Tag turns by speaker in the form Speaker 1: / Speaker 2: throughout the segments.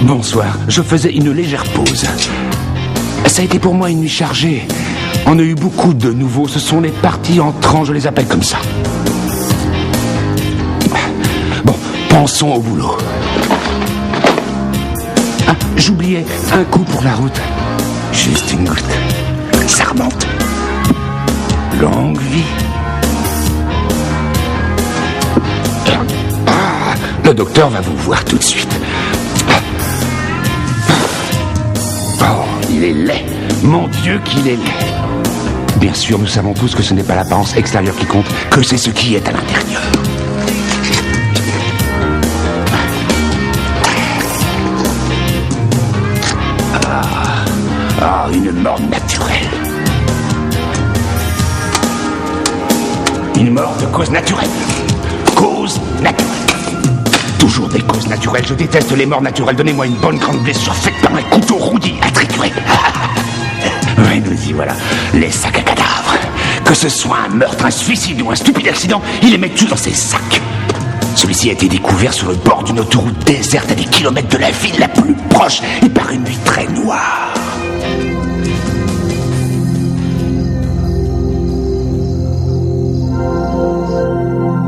Speaker 1: Bonsoir, je faisais une légère pause. Ça a été pour moi une nuit chargée. On a eu beaucoup de nouveaux, ce sont les parties entrants, je les appelle comme ça. Bon, pensons au boulot. Ah, j'oubliais, un coup pour la route. Juste une goutte. Ça remonte. Longue vie. Ah, le docteur va vous voir tout de suite. Oh, il est laid. Mon Dieu qu'il est laid. Bien sûr, nous savons tous que ce n'est pas l'apparence extérieure qui compte, que c'est ce qui est à l'intérieur. Une mort naturelle. Une mort de cause naturelle. Cause naturelle. Toujours des causes naturelles. Je déteste les morts naturelles. Donnez-moi une bonne grande blessure faite par un couteau roudi à triturer. Oui, nous y voilà. Les sacs à cadavres. Que ce soit un meurtre, un suicide ou un stupide accident, il les met tous dans ses sacs. Celui-ci a été découvert sur le bord d'une autoroute déserte à des kilomètres de la ville la plus proche et par une nuit très noire.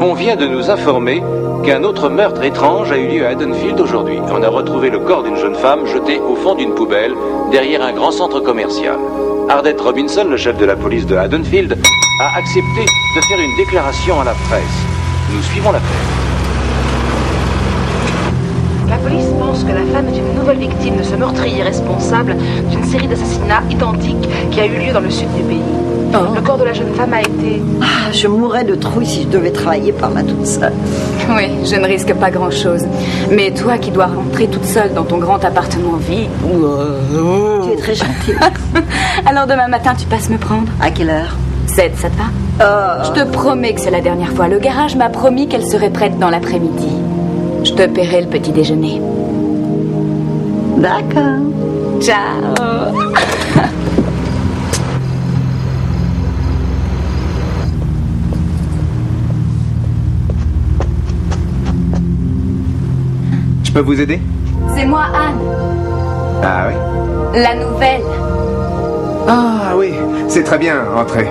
Speaker 2: On vient de nous informer qu'un autre meurtre étrange a eu lieu à Haddonfield aujourd'hui. On a retrouvé le corps d'une jeune femme jetée au fond d'une poubelle derrière un grand centre commercial. Ardette Robinson, le chef de la police de Haddonfield, a accepté de faire une déclaration à la presse. Nous suivons l'affaire.
Speaker 3: La police pense que la femme est une nouvelle victime de ce meurtrier responsable d'une série d'assassinats identiques qui a eu lieu dans le sud du pays.
Speaker 4: Oh.
Speaker 3: Le corps de la jeune femme a été...
Speaker 4: Ah, je mourrais de trouille si je devais travailler par là toute seule.
Speaker 5: Oui, je ne risque pas grand-chose. Mais toi qui dois rentrer toute seule dans ton grand appartement vide...
Speaker 4: Tu es très gentille.
Speaker 5: Alors demain matin, tu passes me prendre?
Speaker 4: À quelle heure?
Speaker 5: 7, ça te va? Je te promets que c'est la dernière fois. Le garage m'a promis qu'elle serait prête dans l'après-midi. Je te paierai le petit déjeuner.
Speaker 4: D'accord.
Speaker 5: Ciao.
Speaker 6: Je peux vous aider?
Speaker 5: C'est moi, Anne.
Speaker 6: Ah oui?
Speaker 5: La nouvelle.
Speaker 6: Ah oui, c'est très bien, entrez.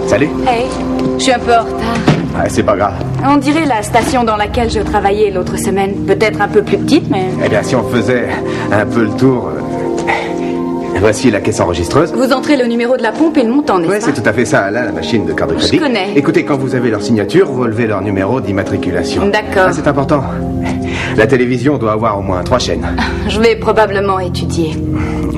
Speaker 6: Salut.
Speaker 5: Hey, je suis un peu en retard.
Speaker 6: Ah, c'est pas grave.
Speaker 5: On dirait la station dans laquelle je travaillais l'autre semaine. Peut-être un peu plus petite, mais...
Speaker 6: Eh bien, si on faisait un peu le tour... Voici la caisse enregistreuse.
Speaker 5: Vous entrez le numéro de la pompe et le montant, n'est-ce
Speaker 6: Oui,
Speaker 5: pas?
Speaker 6: c'est tout à fait ça. Là, la machine de carte de crédit.
Speaker 5: Je connais.
Speaker 6: Écoutez, quand vous avez leur signature, relevez leur numéro d'immatriculation.
Speaker 5: D'accord.
Speaker 6: Ah, c'est important. La télévision doit avoir au moins 3 chaînes.
Speaker 5: Je vais probablement étudier.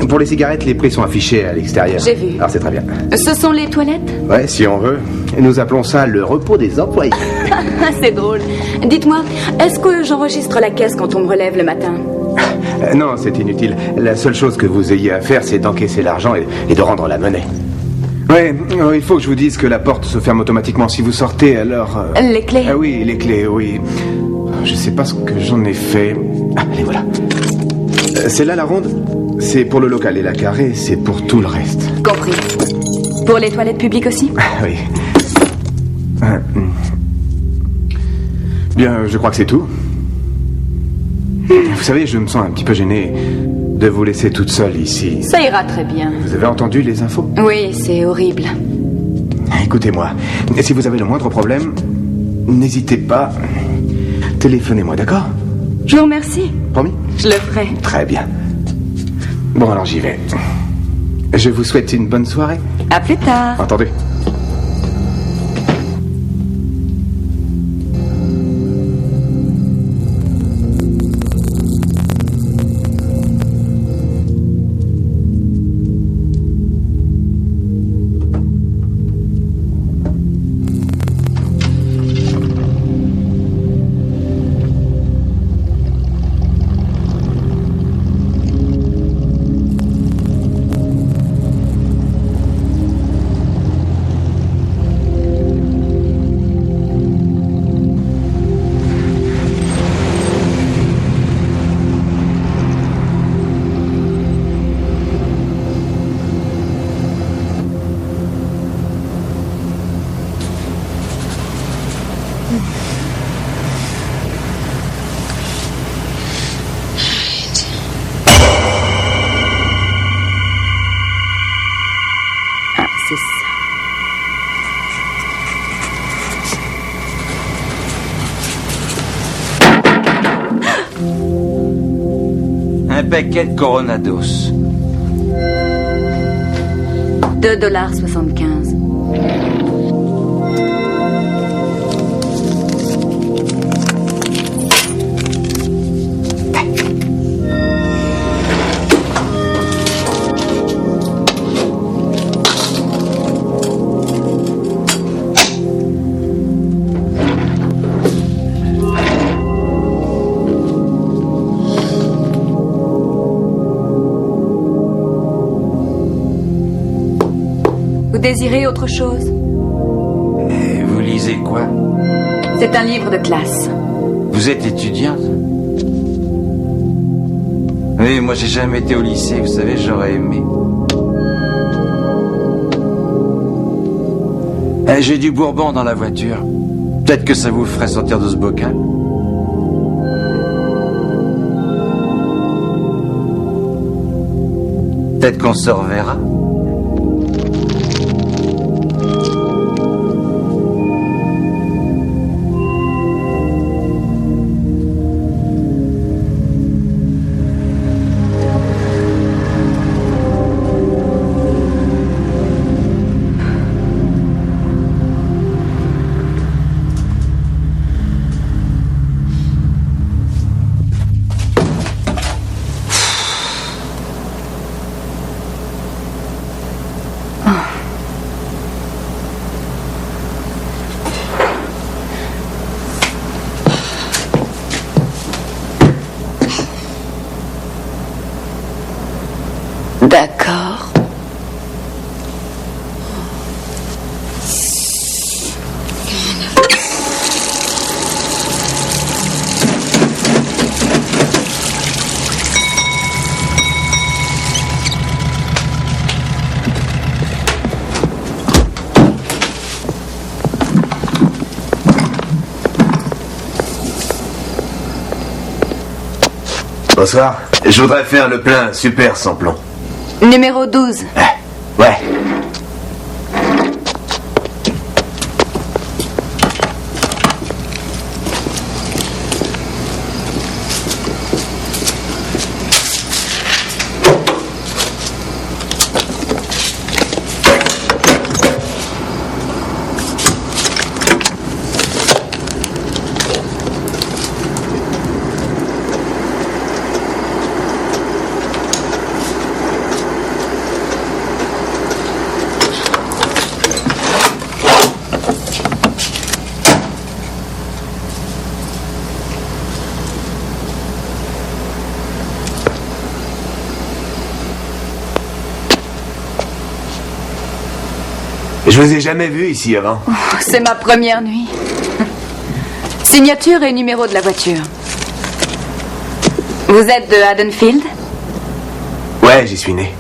Speaker 6: Pour les cigarettes, les prix sont affichés à l'extérieur.
Speaker 5: J'ai vu.
Speaker 6: Alors, c'est très bien.
Speaker 5: Ce sont les toilettes?
Speaker 6: Ouais, si on veut. Et nous appelons ça le repos des employés.
Speaker 5: C'est drôle. Dites-moi, est-ce que j'enregistre la caisse quand on me relève le matin?
Speaker 6: Non, c'est inutile. La seule chose que vous ayez à faire, c'est d'encaisser l'argent et de rendre la monnaie. Oui, il faut que je vous dise que la porte se ferme automatiquement si vous sortez, alors...
Speaker 5: Les clés?
Speaker 6: Ah oui, les clés, oui. Je sais pas ce que j'en ai fait. Ah, les voilà. C'est là la ronde? C'est pour le local et la carrée, c'est pour tout le reste.
Speaker 5: Compris. Pour les toilettes publiques aussi?
Speaker 6: Oui. Bien, je crois que c'est tout. Vous savez, je me sens un petit peu gêné de vous laisser toute seule ici.
Speaker 5: Ça ira très bien.
Speaker 6: Vous avez entendu les infos?
Speaker 5: Oui, c'est horrible.
Speaker 6: Écoutez-moi, si vous avez le moindre problème, n'hésitez pas. Téléphonez-moi, d'accord?
Speaker 5: Je vous remercie.
Speaker 6: Promis?
Speaker 5: Je le ferai.
Speaker 6: Très bien. Bon, alors j'y vais. Je vous souhaite une bonne soirée.
Speaker 5: À plus tard.
Speaker 6: Entendu?
Speaker 7: paquet de Coronados.
Speaker 5: $2,75. Vous désirez autre chose?
Speaker 7: Et vous lisez quoi?
Speaker 5: C'est un livre de classe.
Speaker 7: Vous êtes étudiante? Oui, moi j'ai jamais été au lycée, vous savez, j'aurais aimé. J'ai du bourbon dans la voiture. Peut-être que ça vous ferait sortir de ce bocal. Peut-être qu'on se reverra.
Speaker 5: D'accord.
Speaker 6: Bonsoir. Je voudrais faire le plein super sans plomb.
Speaker 5: Numéro 12.
Speaker 6: Ouais. Je vous ai jamais vu ici avant.
Speaker 5: Oh, c'est ma première nuit. Signature et numéro de la voiture. Vous êtes de Haddonfield?
Speaker 6: Ouais, j'y suis né.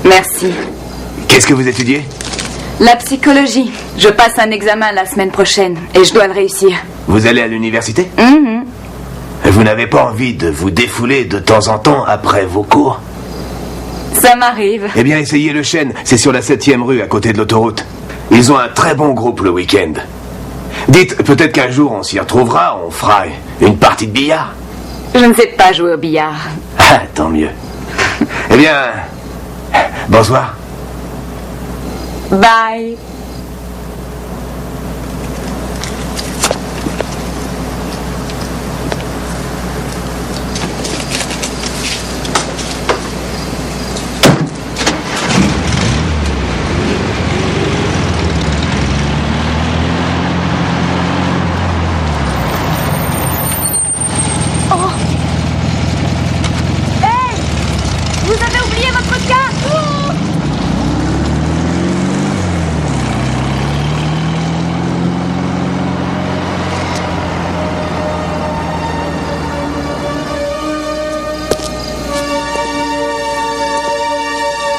Speaker 5: Merci.
Speaker 6: Qu'est-ce que vous étudiez?
Speaker 5: La psychologie. Je passe un examen la semaine prochaine et je dois le réussir.
Speaker 6: Vous allez à l'université?
Speaker 5: Mhm.
Speaker 6: Vous n'avez pas envie de vous défouler de temps en temps après vos cours?
Speaker 5: Ça m'arrive.
Speaker 6: Eh bien, essayez le Chêne. C'est sur la 7e rue, à côté de l'autoroute. Ils ont un très bon groupe le week-end. Dites, peut-être qu'un jour on s'y retrouvera, on fera une partie de billard.
Speaker 5: Je ne sais pas jouer au billard.
Speaker 6: Ah, tant mieux. Eh bien, bonsoir.
Speaker 5: Bye.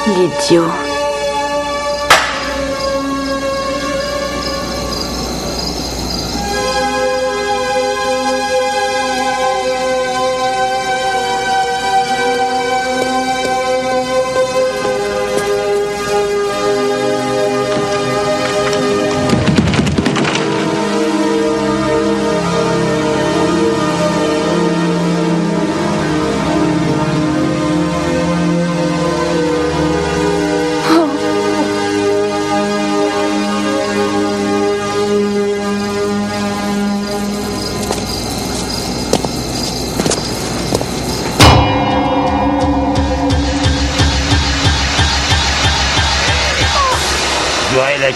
Speaker 5: L'idiot.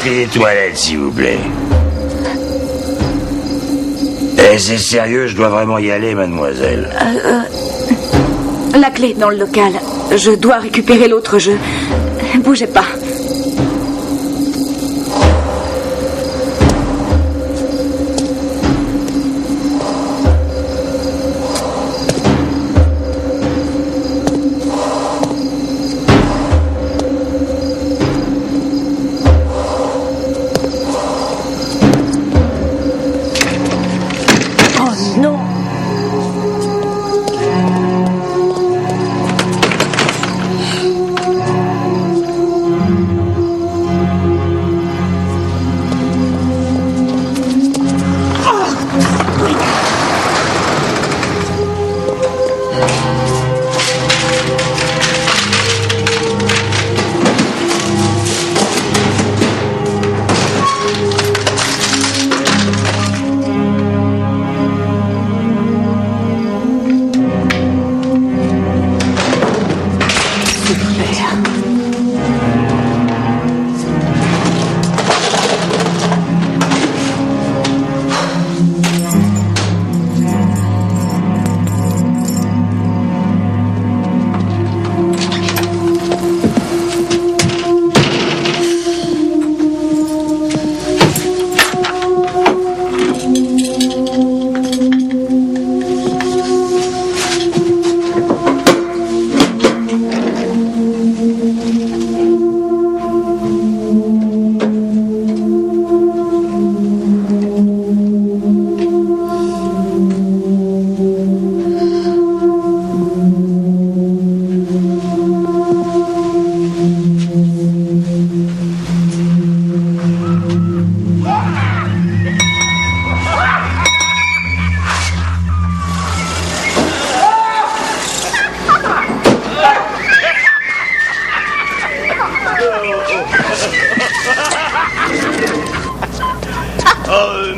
Speaker 8: clé des toilettes, s'il vous plaît. Eh, c'est sérieux, je dois vraiment y aller, mademoiselle.
Speaker 5: La clé dans le local. Je dois récupérer l'autre jeu. Bougez pas.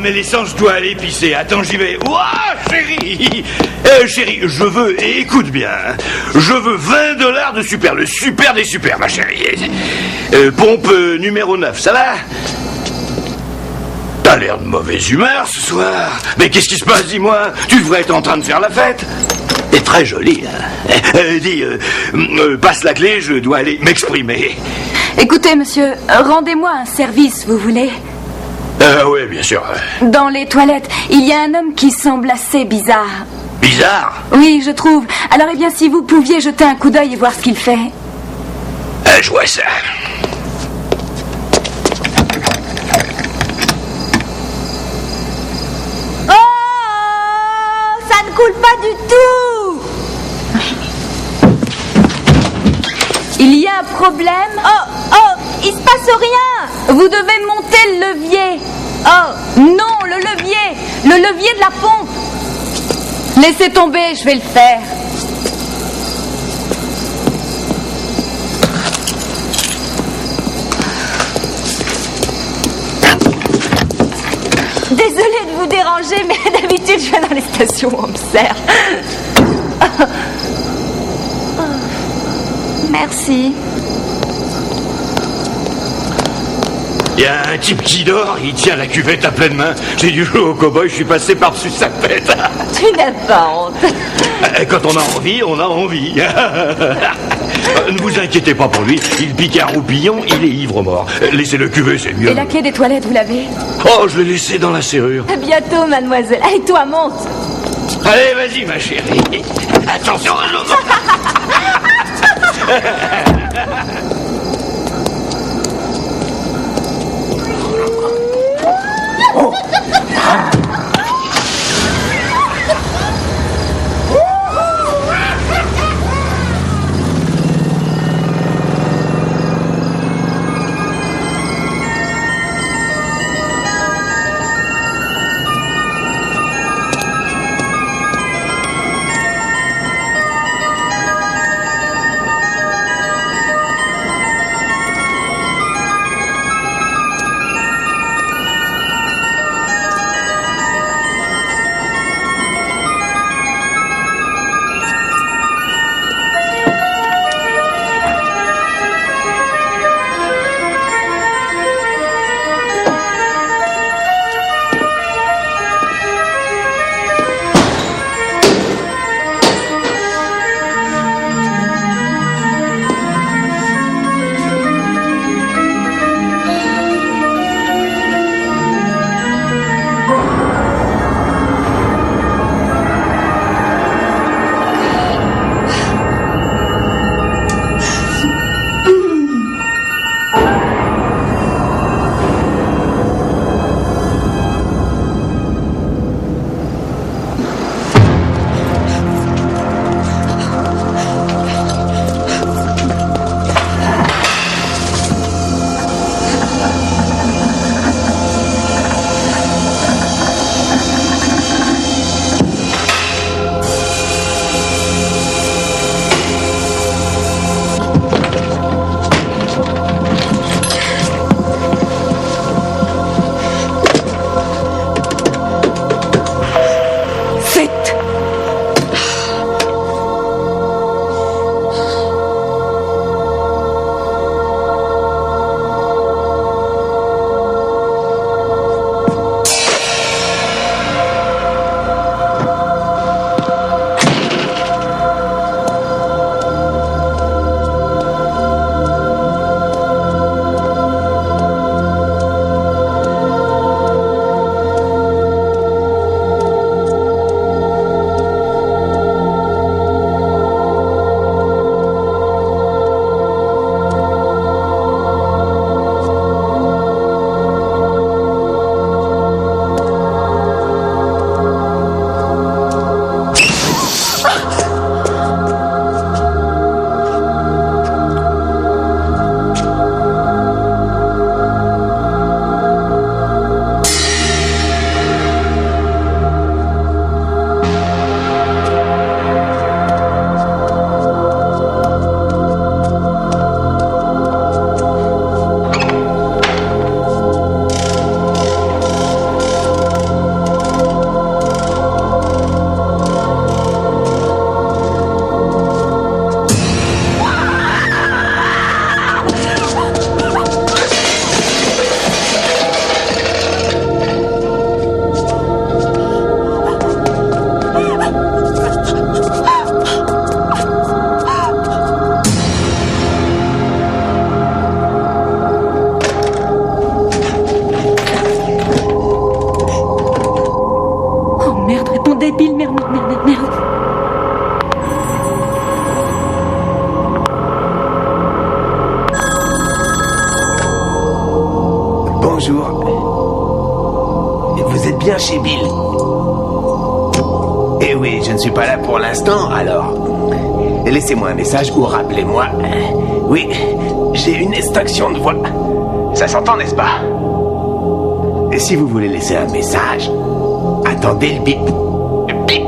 Speaker 1: Mais l'essence, je dois aller pisser. Attends, j'y vais. Ouah, chérie chérie, je veux, et écoute bien, je veux $20 de super, le super des super, ma chérie. Pompe numéro 9, ça va? T'as l'air de mauvaise humeur ce soir. Mais qu'est-ce qui se passe, dis-moi? Tu devrais être en train de faire la fête. T'es très jolie, hein. Dis, passe la clé, je dois aller m'exprimer.
Speaker 5: Écoutez, monsieur, rendez-moi un service, vous voulez?
Speaker 1: Oui, bien sûr.
Speaker 5: Dans les toilettes, il y a un homme qui semble assez bizarre.
Speaker 1: Bizarre?
Speaker 5: Oui, je trouve. Alors, eh bien, si vous pouviez jeter un coup d'œil et voir ce qu'il fait.
Speaker 1: Je vois ça.
Speaker 9: Oh, ça ne coule pas du tout.
Speaker 5: Il y a un problème?
Speaker 9: Oh, il se passe rien.
Speaker 5: Vous devez monter le levier.
Speaker 9: Oh,
Speaker 5: non, le levier de la pompe. Laissez tomber, je vais le faire.
Speaker 9: Désolée de vous déranger, mais d'habitude je vais dans les stations où on me sert. Merci.
Speaker 1: Il y a un type qui dort, il tient la cuvette à pleine main. J'ai dû jouer au cow-boy, je suis passé par-dessus sa tête.
Speaker 9: Tu n'as pas honte.
Speaker 1: Quand on a envie, on a envie. Ne vous inquiétez pas pour lui, il pique un roupillon, il est ivre-mort. Laissez-le cuver, c'est mieux.
Speaker 5: Et la clé des toilettes, vous l'avez?
Speaker 1: Oh, je l'ai laissé dans la serrure.
Speaker 9: À bientôt, mademoiselle. Allez, toi, monte.
Speaker 1: Allez, vas-y, ma chérie. Attention à l'eau.
Speaker 6: vous êtes bien chez Bill. Eh oui, je ne suis pas là pour l'instant, alors... Laissez-moi un message ou rappelez-moi. Oui, j'ai une extinction de voix. Ça s'entend, n'est-ce pas? Et si vous voulez laisser un message, attendez le bip. Le bip.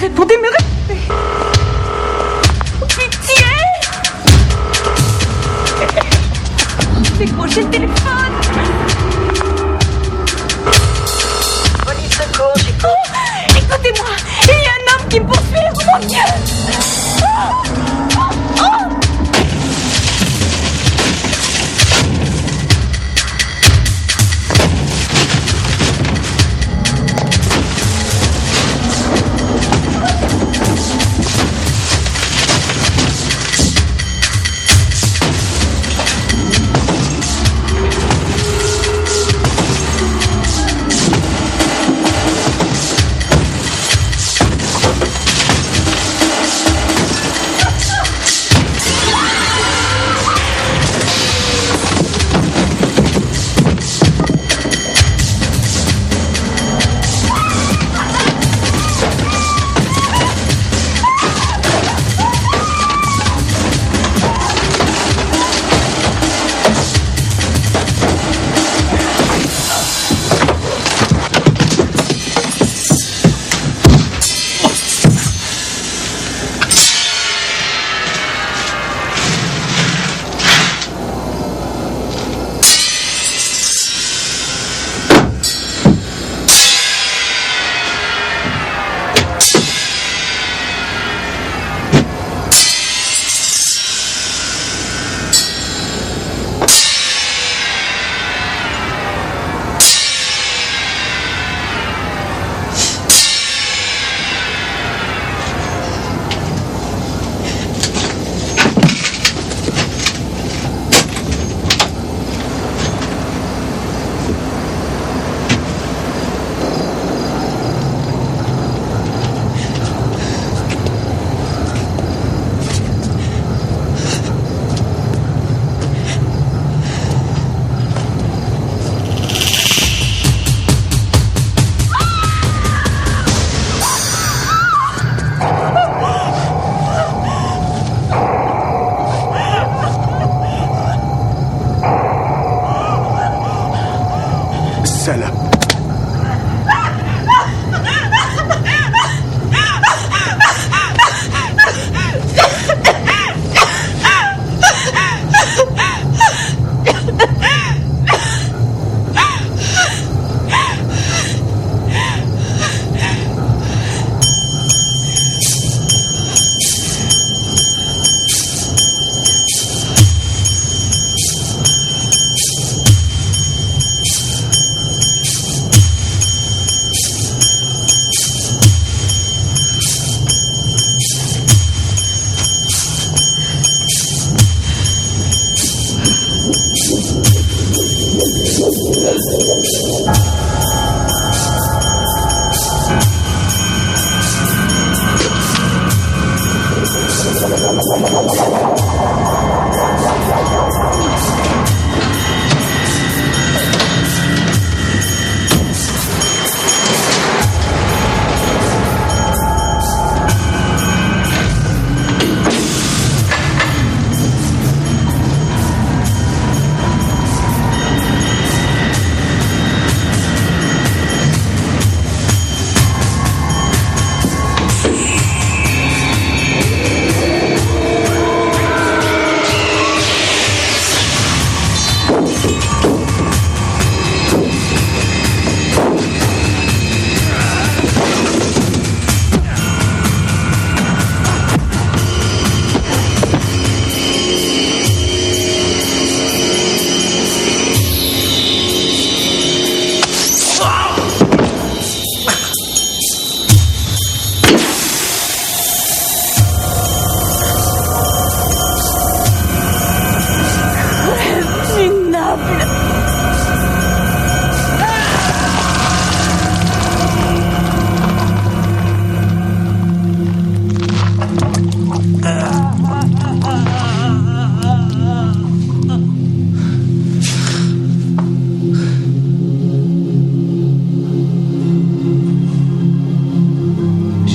Speaker 9: Répondez, mais répondez. Pitié. Décrochez le téléphone.
Speaker 4: Police secours, j'écoute.
Speaker 9: Écoutez-moi, il y a un homme qui me poursuit, oh mon Dieu.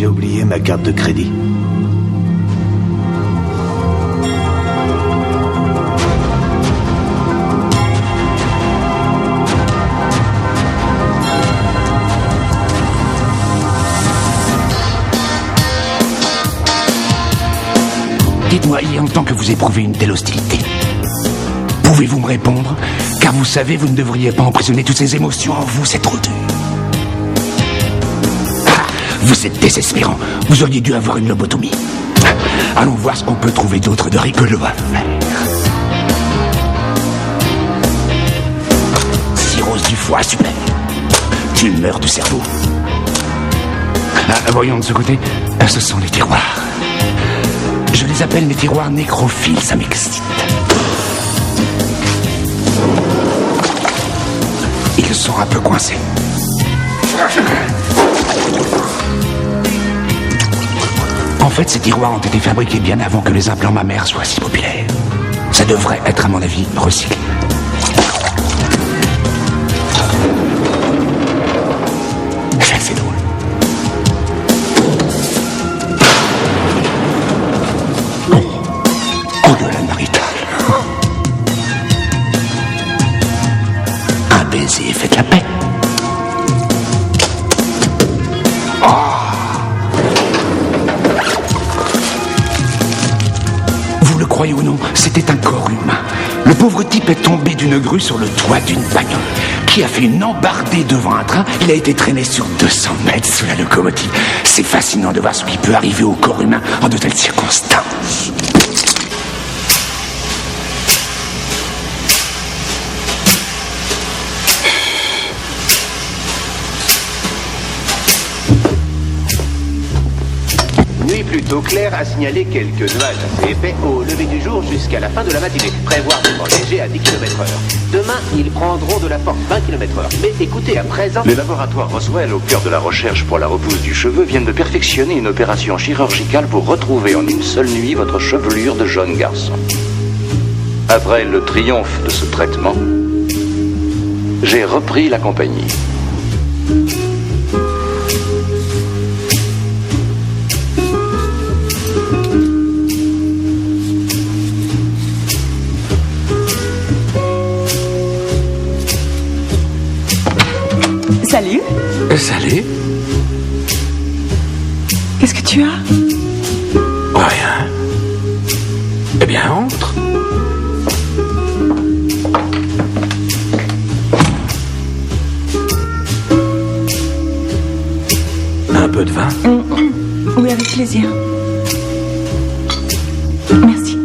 Speaker 6: J'ai oublié ma carte de crédit.
Speaker 1: Dites-moi, il y a longtemps que vous éprouvez une telle hostilité. Pouvez-vous me répondre? Car vous savez, vous ne devriez pas emprisonner toutes ces émotions en vous, c'est trop dur. Ah, vous êtes désespérant. Vous auriez dû avoir une lobotomie. Allons voir ce qu'on peut trouver d'autre de rigolo à faire. Cirrhose du foie, super. Tumeur du cerveau. Ah, voyons de ce côté. Ce sont les tiroirs. Je les appelle les tiroirs nécrophiles, ça m'excite. Ils sont un peu coincés. En fait, ces tiroirs ont été fabriqués bien avant que les implants mammaires soient si populaires. Ça devrait être, à mon avis, recyclé. C'est drôle. Engueulade maritale. Un baiser, faites la paix. Vous le croyez ou non, c'était un corps humain. Le pauvre type est tombé d'une grue sur le toit d'une bagnole qui a fait une embardée devant un train. Il a été traîné sur 200 mètres sous la locomotive. C'est fascinant de voir ce qui peut arriver au corps humain en de telles circonstances.
Speaker 2: Plutôt clair a signalé quelques nuages assez épais au lever du jour jusqu'à la fin de la matinée. Prévoir des vents légers à 10 km/h. Demain, ils prendront de la force 20 km/h. Mais écoutez, à présent...
Speaker 10: Les laboratoires Roswell, au cœur de la recherche pour la repousse du cheveu, viennent de perfectionner une opération chirurgicale pour retrouver en une seule nuit votre chevelure de jeune garçon. Après le triomphe de ce traitement, j'ai repris la compagnie.
Speaker 11: Salut.
Speaker 1: Salut.
Speaker 11: Qu'est-ce que tu as?
Speaker 1: Rien. Eh bien, entre. Un peu de vin?
Speaker 11: Oui, avec plaisir. Merci.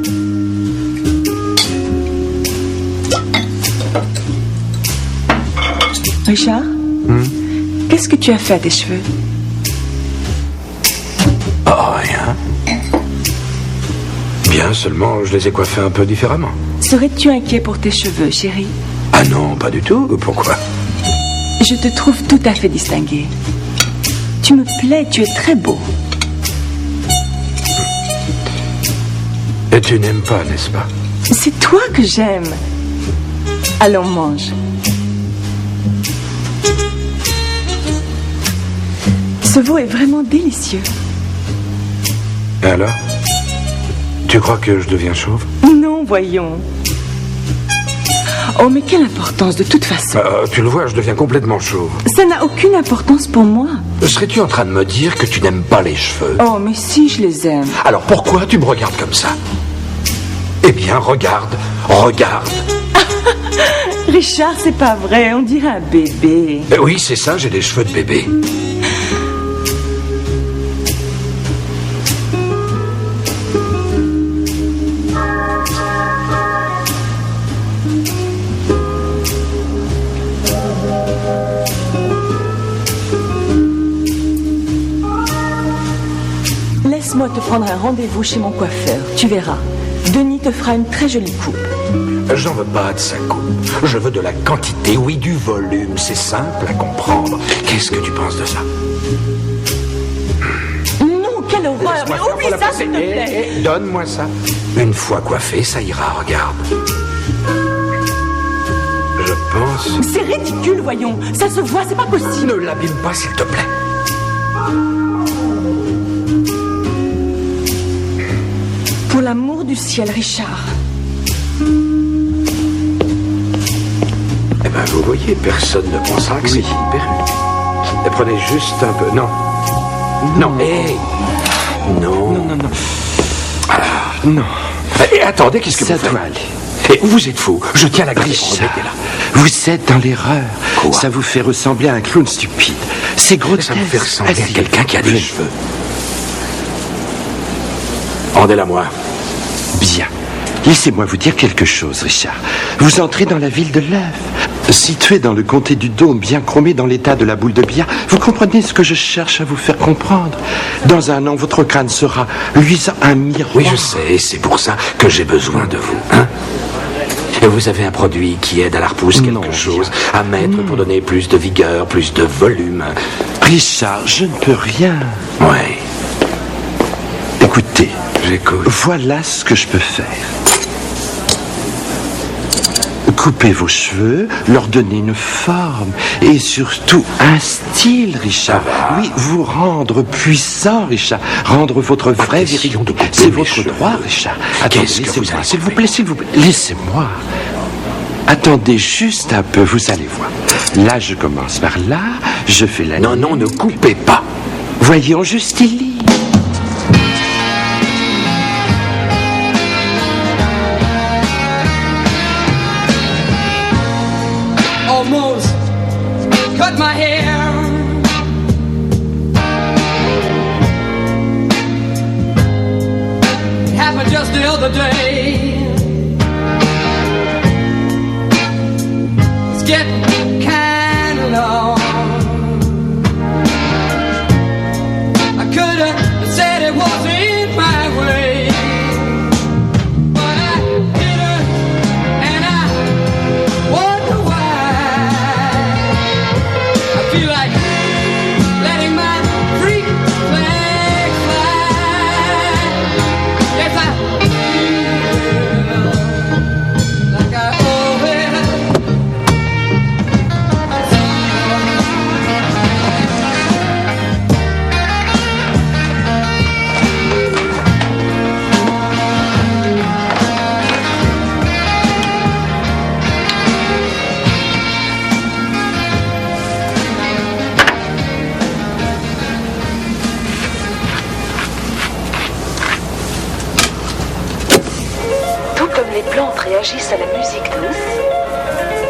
Speaker 11: Richard? Qu'est-ce que tu as fait à tes cheveux?
Speaker 1: Oh, rien. Bien, seulement je les ai coiffés un peu différemment.
Speaker 11: Serais-tu inquiet pour tes cheveux, chérie?
Speaker 1: Ah non, pas du tout. Pourquoi?
Speaker 11: Je te trouve tout à fait distingué. Tu me plais, tu es très beau.
Speaker 1: Et tu n'aimes pas, n'est-ce pas?
Speaker 11: C'est toi que j'aime. Allons, mange. Ce veau est vraiment délicieux.
Speaker 1: Et alors? Tu crois que je deviens chauve?
Speaker 11: Non, voyons. Oh, mais quelle importance, de toute façon.
Speaker 1: Tu le vois, je deviens complètement chauve.
Speaker 11: Ça n'a aucune importance pour moi.
Speaker 1: Serais-tu en train de me dire que tu n'aimes pas les cheveux?
Speaker 11: Oh, mais si, je les aime.
Speaker 1: Alors pourquoi tu me regardes comme ça? Eh bien, regarde, regarde.
Speaker 11: Richard, c'est pas vrai, on dirait un bébé.
Speaker 1: Oui, c'est ça, j'ai des cheveux de bébé.
Speaker 11: Laisse-moi te prendre un rendez-vous chez mon coiffeur. Tu verras. Denis te fera une très jolie coupe.
Speaker 1: J'en veux pas de sa coupe. Je veux de la quantité, oui, du volume. C'est simple à comprendre. Qu'est-ce que tu penses de ça?
Speaker 11: Non, quelle horreur! Mais oublie ça, s'il te plaît!
Speaker 1: Donne-moi ça. Une fois coiffé, ça ira, regarde. Je pense...
Speaker 11: C'est ridicule, voyons. Ça se voit, c'est pas possible.
Speaker 1: Ne l'abîme pas, s'il te plaît.
Speaker 11: ciel, Richard.
Speaker 12: Eh ben, vous voyez, personne ne pensera que c'est une perruque. Et prenez juste un peu. Non. Non. Hé. Non.
Speaker 6: Non, non, non.
Speaker 12: Ah.
Speaker 6: Non.
Speaker 12: Et attendez, qu'est-ce que
Speaker 6: ça
Speaker 12: vous faites?
Speaker 6: doit aller.
Speaker 12: Et vous êtes fou. Je tiens la garde.
Speaker 6: Vous êtes dans l'erreur.
Speaker 12: Quoi?
Speaker 6: Ça vous fait ressembler à un clown stupide. C'est grotesque.
Speaker 12: Ça vous fait ressembler à quelqu'un qui a des cheveux. Rendez-la-moi.
Speaker 6: Bien. Laissez-moi vous dire quelque chose, Richard. Vous entrez dans la ville de l'œuf, située dans le comté du Dôme, bien chromée dans l'état de la boule de billard. Vous comprenez ce que je cherche à vous faire comprendre? Dans un an, votre crâne sera luisant un miroir.
Speaker 12: Oui, je sais, c'est pour ça que j'ai besoin de vous, hein? Et vous avez un produit qui aide à la repousse, quelque chose à mettre pour donner plus de vigueur, plus de volume.
Speaker 6: Richard, je ne peux rien.
Speaker 12: Ouais.
Speaker 6: Écoutez,
Speaker 12: j'écoute.
Speaker 6: Voilà ce que je peux faire. Coupez vos cheveux, leur donner une forme et surtout un style, Richard. Oui, vous rendre puissant, Richard. Rendre votre vraie vérité. C'est votre droit, Richard. Attendez, laissez-moi, s'il vous plaît, s'il vous plaît. Laissez-moi. Attendez juste un peu, vous allez voir. Là, je commence par là, je fais la...
Speaker 12: Non, non, ne coupez pas.
Speaker 6: Voyons, je stylise.
Speaker 13: Almost cut my hair. It happened just the other day. It's getting kind of long. I could have said it wasn't my way, but I hit her and I wonder why. I feel like letting my freak flag fly. Yes, I feel like I owe it.
Speaker 3: Tout comme les plantes réagissent à la musique douce,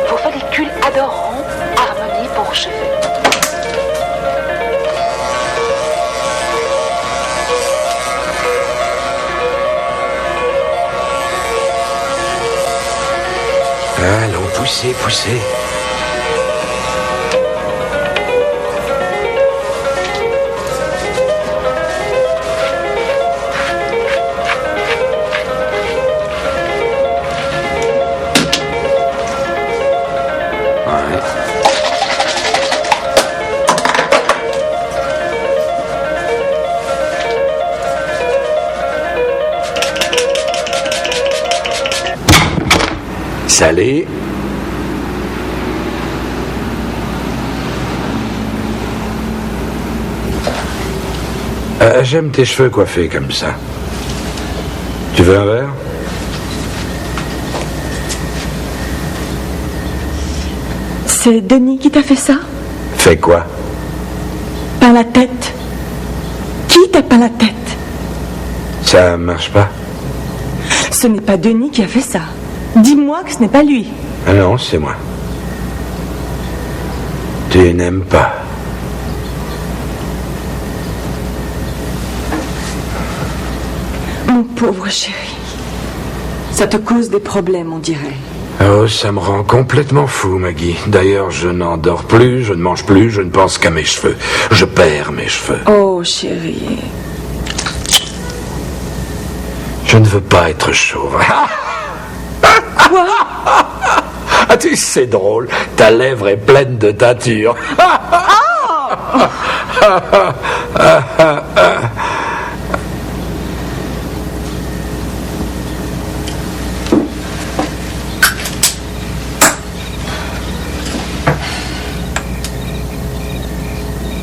Speaker 3: vos follicules adoreront Harmonie pour cheveux.
Speaker 12: Allons, poussez, poussez. Salé. J'aime tes cheveux coiffés comme ça. Tu veux un verre?
Speaker 11: C'est Denis qui t'a fait ça?
Speaker 12: Fais quoi?
Speaker 11: Peint la tête. Qui t'a peint la tête?
Speaker 12: Ça marche pas?
Speaker 11: Ce n'est pas Denis qui a fait ça. Dis-moi que ce n'est pas lui.
Speaker 12: Ah non, c'est moi. Tu n'aimes pas.
Speaker 11: Mon pauvre chéri. Ça te cause des problèmes, on dirait.
Speaker 12: Oh, ça me rend complètement fou, Maggie. D'ailleurs, je n'en dors plus, je ne mange plus, je ne pense qu'à mes cheveux. Je perds mes cheveux.
Speaker 11: Oh, chéri.
Speaker 12: Je ne veux pas être chauve.
Speaker 11: Quoi?
Speaker 12: Ah, tu sais, c'est drôle. Ta lèvre est pleine de teinture.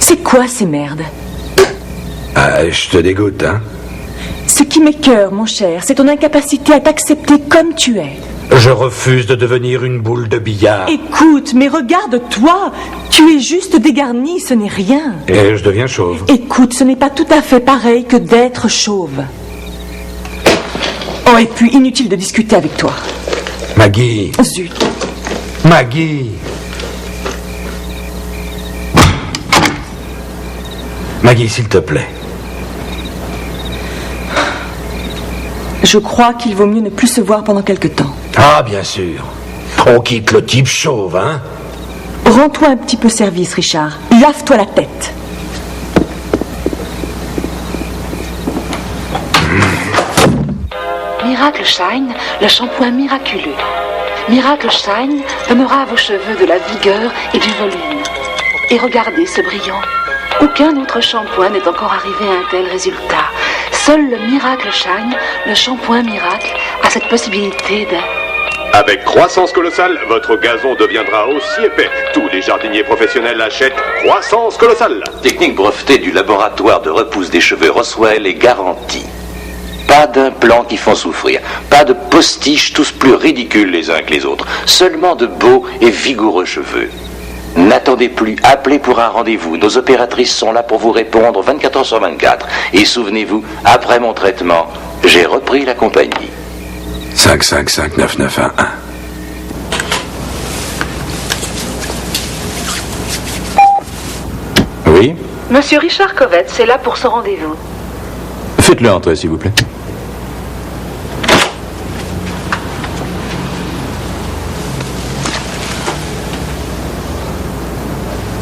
Speaker 11: C'est quoi ces merdes?
Speaker 12: Je te dégoûte, hein?
Speaker 11: Ce qui m'écœure, mon cher, c'est ton incapacité à t'accepter comme tu es.
Speaker 12: Je refuse de devenir une boule de billard.
Speaker 11: Écoute, mais regarde-toi. Tu es juste dégarni, ce n'est rien.
Speaker 12: Et je deviens chauve.
Speaker 11: Écoute, ce n'est pas tout à fait pareil que d'être chauve. Oh, et puis, inutile de discuter avec toi.
Speaker 12: Maggie.
Speaker 11: Zut.
Speaker 12: Maggie. Maggie, s'il te plaît.
Speaker 11: Je crois qu'il vaut mieux ne plus se voir pendant quelque temps.
Speaker 12: Ah, bien sûr. On quitte le type chauve, hein?
Speaker 11: Rends-toi un petit peu service, Richard. Lave-toi la tête.
Speaker 3: Miracle Shine, le shampoing miraculeux. Miracle Shine donnera à vos cheveux de la vigueur et du volume. Et regardez ce brillant. Aucun autre shampoing n'est encore arrivé à un tel résultat. Seul le Miracle Shine, le shampoing miracle, a cette possibilité de...
Speaker 14: Avec croissance colossale, votre gazon deviendra aussi épais. Tous les jardiniers professionnels achètent croissance colossale.
Speaker 2: Technique brevetée du laboratoire de repousse des cheveux Roswell est garantie. Pas d'implants qui font souffrir, pas de postiches tous plus ridicules les uns que les autres, seulement de beaux et vigoureux cheveux. N'attendez plus, appelez pour un rendez-vous. Nos opératrices sont là pour vous répondre 24 heures sur 24. Et souvenez-vous, après mon traitement, j'ai repris la compagnie.
Speaker 12: 555-9911.
Speaker 7: Oui?
Speaker 3: Monsieur Richard Kovetz est là pour ce rendez-vous.
Speaker 7: Faites-le entrer, s'il vous plaît.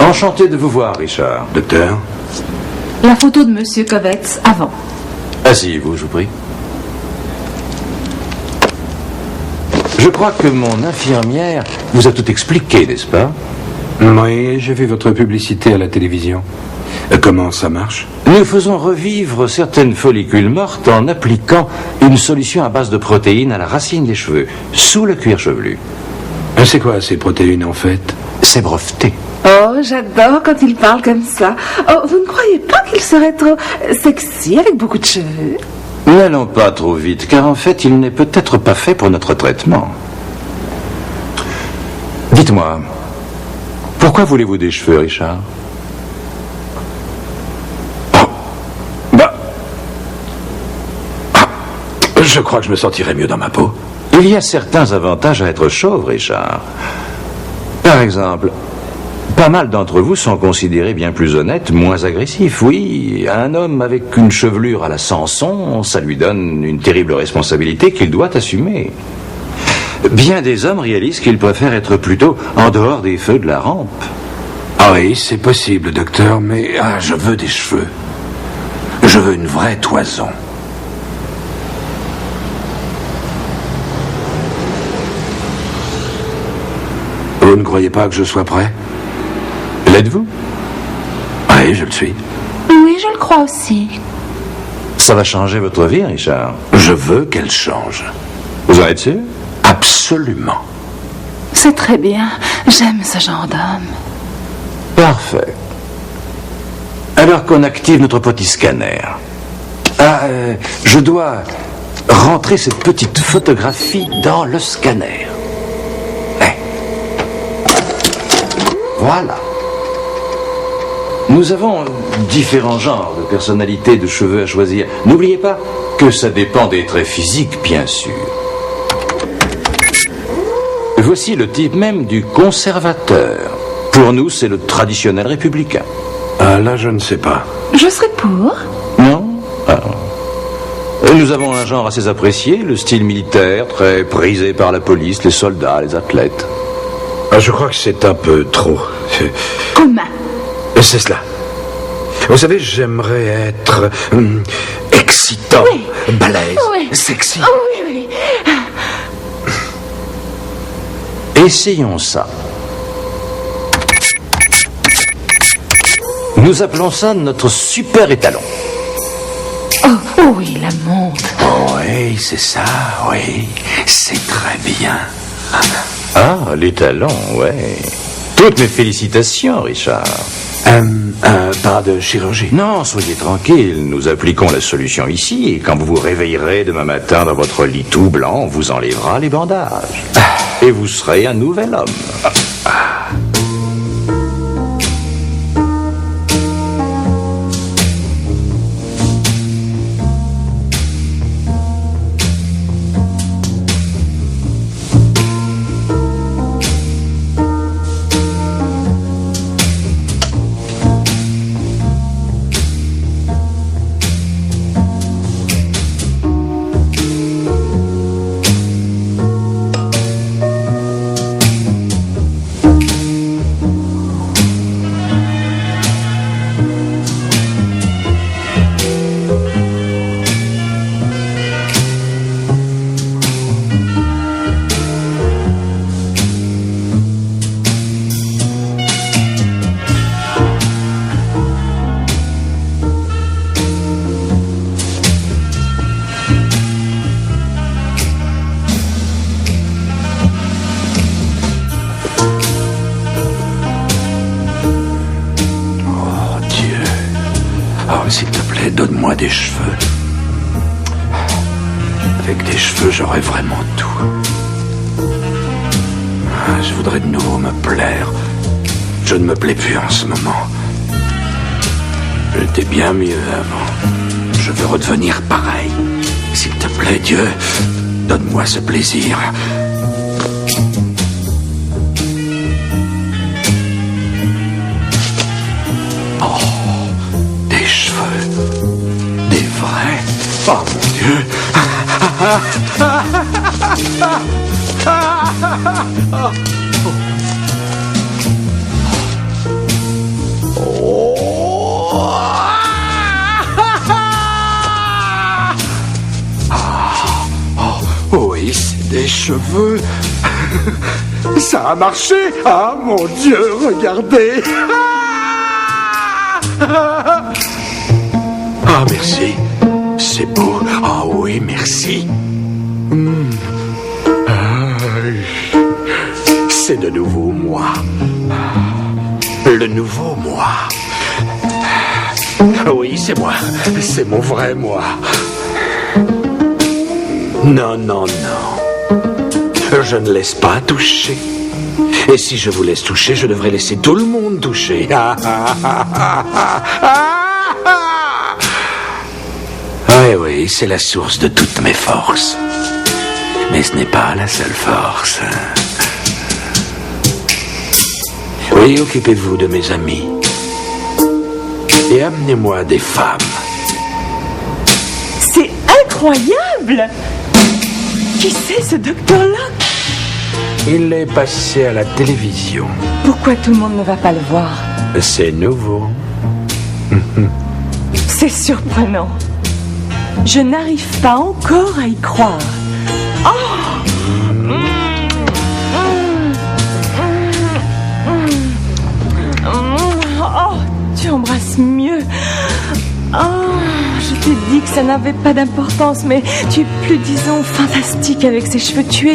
Speaker 7: Enchanté de vous voir, Richard.
Speaker 12: Docteur?
Speaker 15: La photo de Monsieur Kovetz avant.
Speaker 7: Asseyez-vous, je vous prie. Je crois que mon infirmière vous a tout expliqué, n'est-ce pas?
Speaker 12: Oui, j'ai vu votre publicité à la télévision. Comment ça marche?
Speaker 7: Nous faisons revivre certaines follicules mortes en appliquant une solution à base de protéines à la racine des cheveux, sous le cuir chevelu.
Speaker 12: C'est quoi ces protéines en fait?
Speaker 7: C'est breveté.
Speaker 15: Oh, j'adore quand il parle comme ça. Oh, vous ne croyez pas qu'il serait trop sexy avec beaucoup de cheveux?
Speaker 7: N'allons pas trop vite, car en fait, il n'est peut-être pas fait pour notre traitement. Dites-moi, pourquoi voulez-vous des cheveux, Richard?
Speaker 12: Je crois que je me sentirais mieux dans ma peau.
Speaker 7: Il y a certains avantages à être chauve, Richard. Par exemple, pas mal d'entre vous sont considérés bien plus honnêtes, moins agressifs. Oui, un homme avec une chevelure à la Samson, ça lui donne une terrible responsabilité qu'il doit assumer. Bien des hommes réalisent qu'ils préfèrent être plutôt en dehors des feux de la rampe.
Speaker 12: Ah oui, c'est possible, docteur, mais je veux des cheveux. Je veux une vraie toison. Vous ne croyez pas que je sois prêt?
Speaker 7: L'êtes-vous?
Speaker 12: Oui, je le suis.
Speaker 15: Oui, je le crois aussi.
Speaker 7: Ça va changer votre vie, Richard?
Speaker 12: Je veux qu'elle change.
Speaker 7: Vous en êtes sûr?
Speaker 12: Absolument.
Speaker 15: C'est très bien. J'aime ce genre d'homme.
Speaker 7: Parfait. Alors qu'on active notre petit scanner. Je dois rentrer cette petite photographie dans le scanner. Voilà. Nous avons différents genres de personnalités de cheveux à choisir. N'oubliez pas que ça dépend des traits physiques, bien sûr. Voici le type même du conservateur. Pour nous, c'est le traditionnel républicain.
Speaker 12: Ah, là, je ne sais pas.
Speaker 15: Je serais pour.
Speaker 7: Non? Nous avons un genre assez apprécié, le style militaire, très prisé par la police, les soldats, les athlètes.
Speaker 12: Je crois que c'est un peu trop.
Speaker 15: Comment?
Speaker 12: C'est cela. Vous savez, j'aimerais être excitant,
Speaker 15: oui.
Speaker 12: balèze,
Speaker 15: oui.
Speaker 12: sexy.
Speaker 15: Oh, oui, oui.
Speaker 7: Essayons ça. Nous appelons ça notre super étalon.
Speaker 15: Oh oui, la montre.
Speaker 12: Oh oui, c'est ça, oui. C'est très bien.
Speaker 7: Ah, l'étalon, ouais. Toutes mes félicitations, Richard.
Speaker 12: Pas de chirurgie.
Speaker 7: Non, soyez tranquille. Nous appliquons la solution ici et quand vous vous réveillerez demain matin dans votre lit tout blanc, on vous enlèvera les bandages. Et vous serez un nouvel homme.
Speaker 12: S'il te plaît, donne-moi des cheveux. Avec des cheveux, j'aurais vraiment tout. Je voudrais de nouveau me plaire. Je ne me plais plus en ce moment. J'étais bien mieux avant. Je veux redevenir pareil. S'il te plaît, Dieu, donne-moi ce plaisir. Oh mon Dieu! Oui, c'est des cheveux. Ça a marché. Ah mon Dieu, regardez. Ah, merci. C'est beau. Ah oui, merci. C'est de nouveau moi. Le nouveau moi. Oui, c'est moi. C'est mon vrai moi. Non, non, non. Je ne laisse pas toucher. Et si je vous laisse toucher, je devrais laisser tout le monde toucher. Oui, oui, c'est la source de toutes mes forces. Mais ce n'est pas la seule force. Oui, occupez-vous de mes amis. Et amenez-moi des femmes.
Speaker 11: C'est incroyable! Qui c'est ce docteur Locke?
Speaker 12: Il est passé à la télévision.
Speaker 11: Pourquoi tout le monde ne va pas le voir?
Speaker 12: C'est nouveau.
Speaker 11: C'est surprenant. Je n'arrive pas encore à y croire. Oh, tu embrasses mieux. Je t'ai dit que ça n'avait pas d'importance, mais tu es plus, disons, fantastique avec ses cheveux. Tu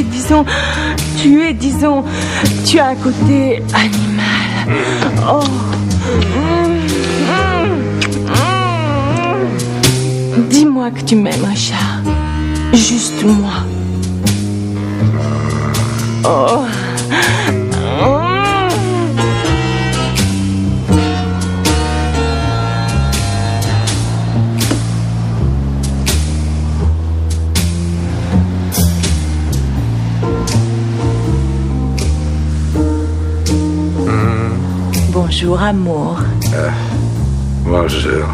Speaker 11: as un côté animal. Oh. Dis-moi que tu m'aimes, Richard. Juste moi. Oh. Bonjour, amour.
Speaker 12: Bonjour.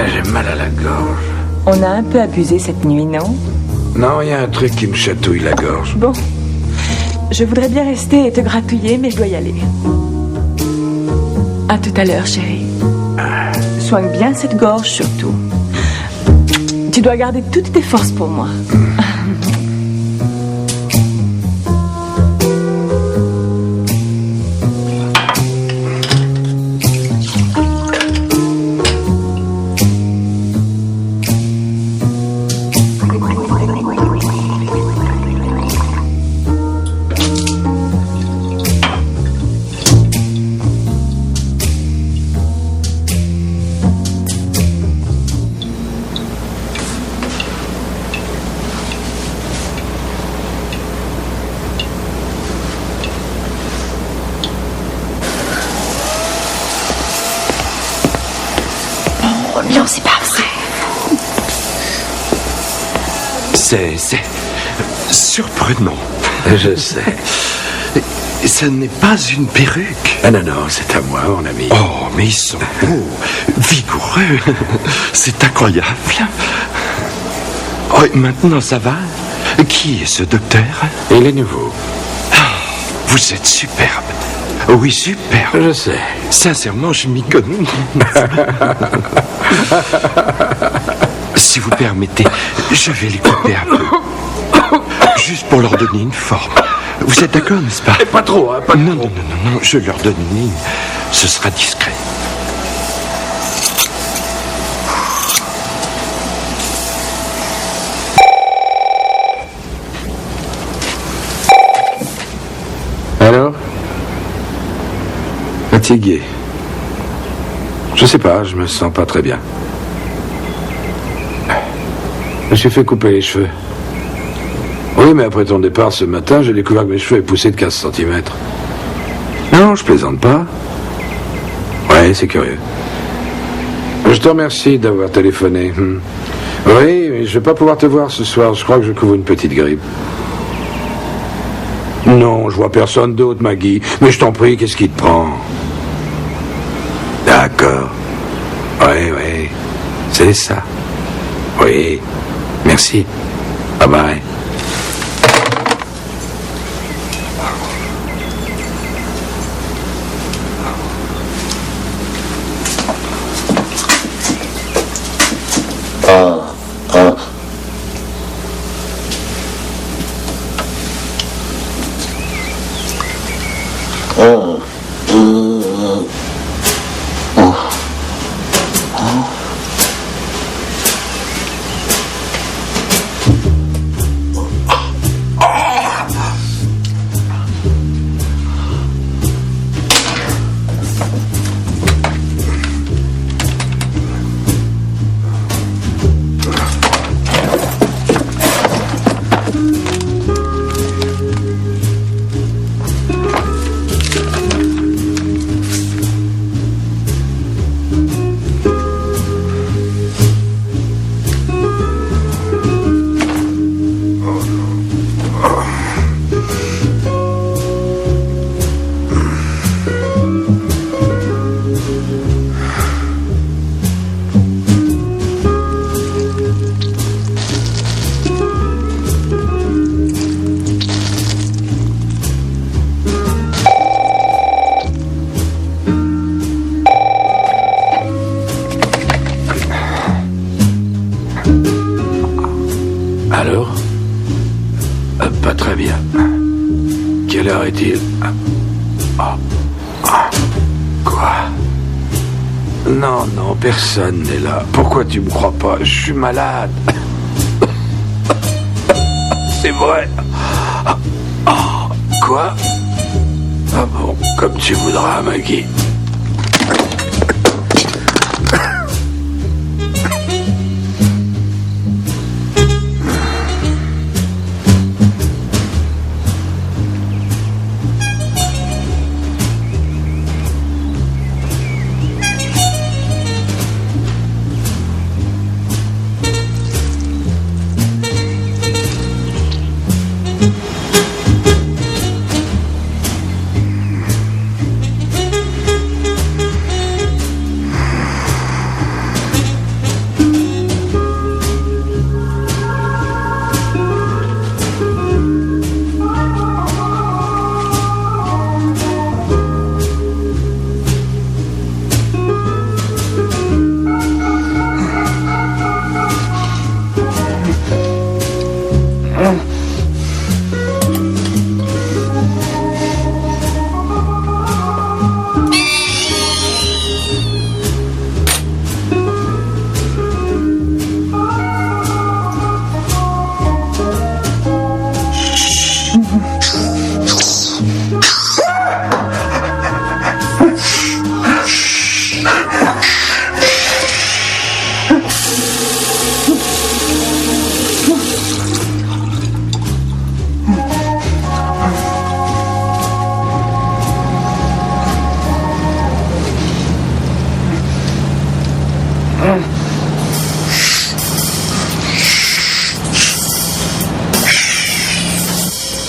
Speaker 12: J'ai mal à la gorge.
Speaker 11: On a un peu abusé cette nuit, non?
Speaker 12: Non, il y a un truc qui me chatouille la gorge.
Speaker 11: Bon. Je voudrais bien rester et te gratouiller, mais je dois y aller. À tout à l'heure, chérie. Soigne bien cette gorge, surtout. Tu dois garder toutes tes forces pour moi.
Speaker 5: Non, c'est pas vrai.
Speaker 12: C'est surprenant. Je sais. Ce n'est pas une perruque.
Speaker 16: Ah non, c'est à moi, mon ami.
Speaker 12: Oh, mais ils sont beaux, vigoureux. C'est incroyable. Oh, maintenant, ça va? Qui est ce docteur?
Speaker 16: Il est nouveau.
Speaker 12: Oh, vous êtes superbe. Oui, superbe.
Speaker 16: Je sais.
Speaker 12: Sincèrement, je m'y connais. Si vous permettez, je vais les couper un peu. Juste pour leur donner une forme. Vous êtes d'accord, n'est-ce pas?
Speaker 16: Pas trop, hein, pas
Speaker 12: non, je leur donne une ligne. Ce sera discret.
Speaker 16: Alors? Fatigué. Je sais pas, je me sens pas très bien. Je me suis fait couper les cheveux. Oui, mais après ton départ ce matin, j'ai découvert que mes cheveux avaient poussé de 15 cm. Non, je plaisante pas. Ouais, c'est curieux. Je te remercie d'avoir téléphoné. Oui, mais je vais pas pouvoir te voir ce soir. Je crois que je couvre une petite grippe. Non, je vois personne d'autre, Maggie. Mais je t'en prie, qu'est-ce qui te prend? D'accord. Oui. C'est ça. Oui. Merci. Bye bye. Alors? Pas très bien. Quelle heure est-il? Quoi? Non, personne n'est là. Pourquoi tu me crois pas? Je suis malade. C'est vrai. Quoi? Ah bon, comme tu voudras, Maggie.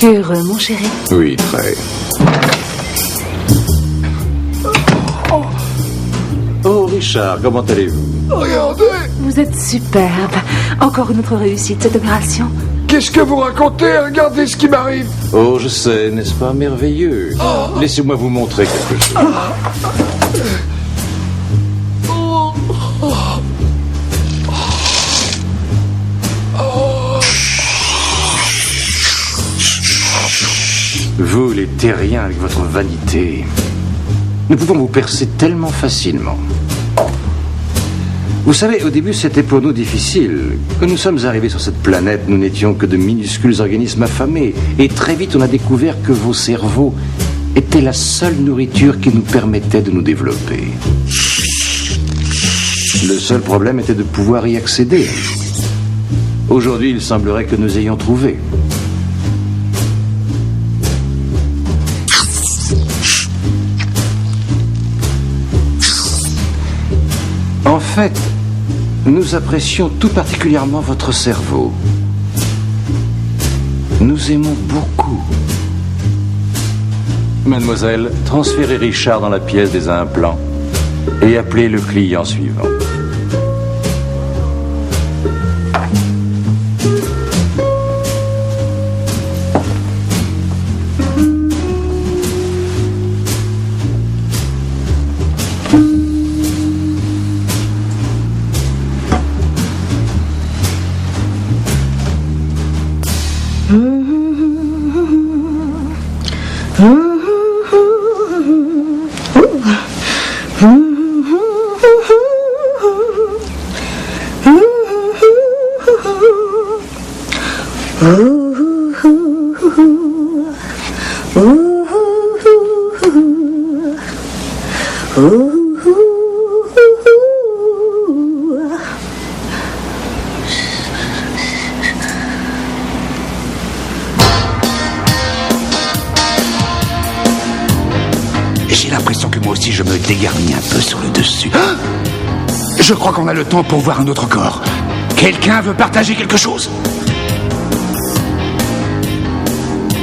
Speaker 5: Tu es heureux, mon chéri?
Speaker 7: Oui, très. Oh, Richard, comment allez-vous?
Speaker 15: Regardez!
Speaker 5: Vous êtes superbe. Encore une autre réussite, cette opération.
Speaker 15: Qu'est-ce que vous racontez? Regardez ce qui m'arrive!
Speaker 7: Oh, je sais, n'est-ce pas merveilleux? Laissez-moi vous montrer quelque chose. Vous, les terriens, avec votre vanité, nous pouvons vous percer tellement facilement. Vous savez, au début, c'était pour nous difficile. Quand nous sommes arrivés sur cette planète, nous n'étions que de minuscules organismes affamés. Et très vite, on a découvert que vos cerveaux étaient la seule nourriture qui nous permettait de nous développer. Le seul problème était de pouvoir y accéder. Aujourd'hui, il semblerait que nous ayons trouvé. En fait, nous apprécions tout particulièrement votre cerveau. Nous aimons beaucoup. Mademoiselle, transférez Richard dans la pièce des implants et appelez le client suivant.
Speaker 1: J'ai l'impression que moi aussi je me dégarnis un peu sur le dessus. Ah, je crois qu'on a le temps pour voir un autre corps. Quelqu'un veut partager quelque chose?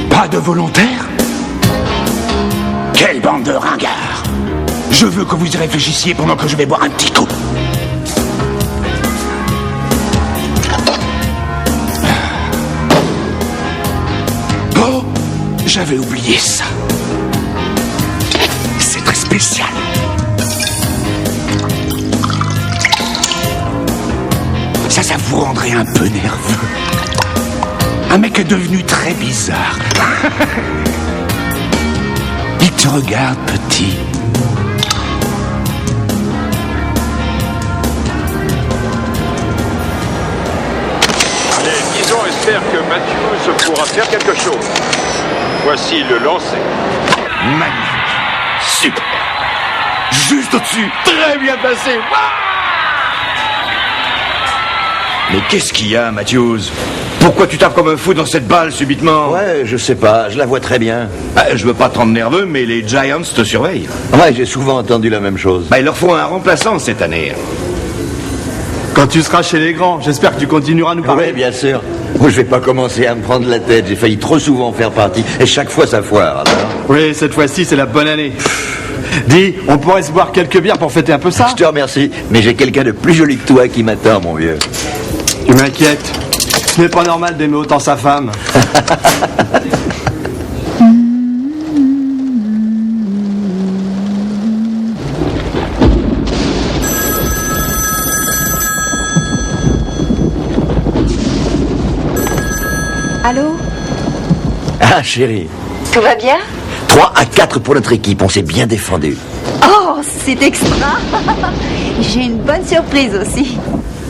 Speaker 1: Pas de volontaire? Quelle bande de ringards! Je veux que vous y réfléchissiez pendant que je vais boire un petit coup. Oh, j'avais oublié ça. C'est très spécial. Ça vous rendrait un peu nerveux. Un mec est devenu très bizarre. Il te regarde, petit.
Speaker 14: Les Disons espèrent que Matthews pourra faire quelque chose. Voici le lancer.
Speaker 1: Magnifique. Super. Juste au-dessus. Très bien passé.
Speaker 8: Mais qu'est-ce qu'il y a, Matthews? Pourquoi tu tapes comme un fou dans cette balle subitement?
Speaker 7: Ouais, je sais pas, je la vois très bien.
Speaker 8: Je veux pas te rendre nerveux, mais les Giants te surveillent.
Speaker 7: Ouais, j'ai souvent entendu la même chose.
Speaker 8: Ils leur font un remplaçant cette année.
Speaker 17: Quand tu seras chez les grands, j'espère que tu continueras à nous parler.
Speaker 7: Oui, bien sûr. Moi, je vais pas commencer à me prendre la tête. J'ai failli trop souvent faire partie. Et chaque fois, ça foire, alors.
Speaker 17: Oui, cette fois-ci, c'est la bonne année. Dis, on pourrait se boire quelques bières pour fêter un peu ça?
Speaker 7: Je te remercie, mais j'ai quelqu'un de plus joli que toi qui m'attend, mon vieux.
Speaker 17: Tu m'inquiètes. Ce n'est pas normal d'aimer autant sa femme.
Speaker 9: Allô?
Speaker 7: Ah, chérie.
Speaker 9: Tout va bien?
Speaker 7: 3-4 pour notre équipe, on s'est bien défendu.
Speaker 9: Oh, c'est extra. J'ai une bonne surprise aussi.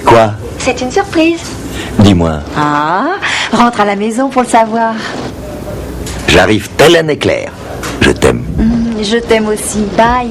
Speaker 7: Quoi?
Speaker 9: C'est une surprise.
Speaker 7: Dis-moi.
Speaker 9: Ah, rentre à la maison pour le savoir.
Speaker 7: J'arrive tel un éclair. Je t'aime.
Speaker 9: Je t'aime aussi. Bye.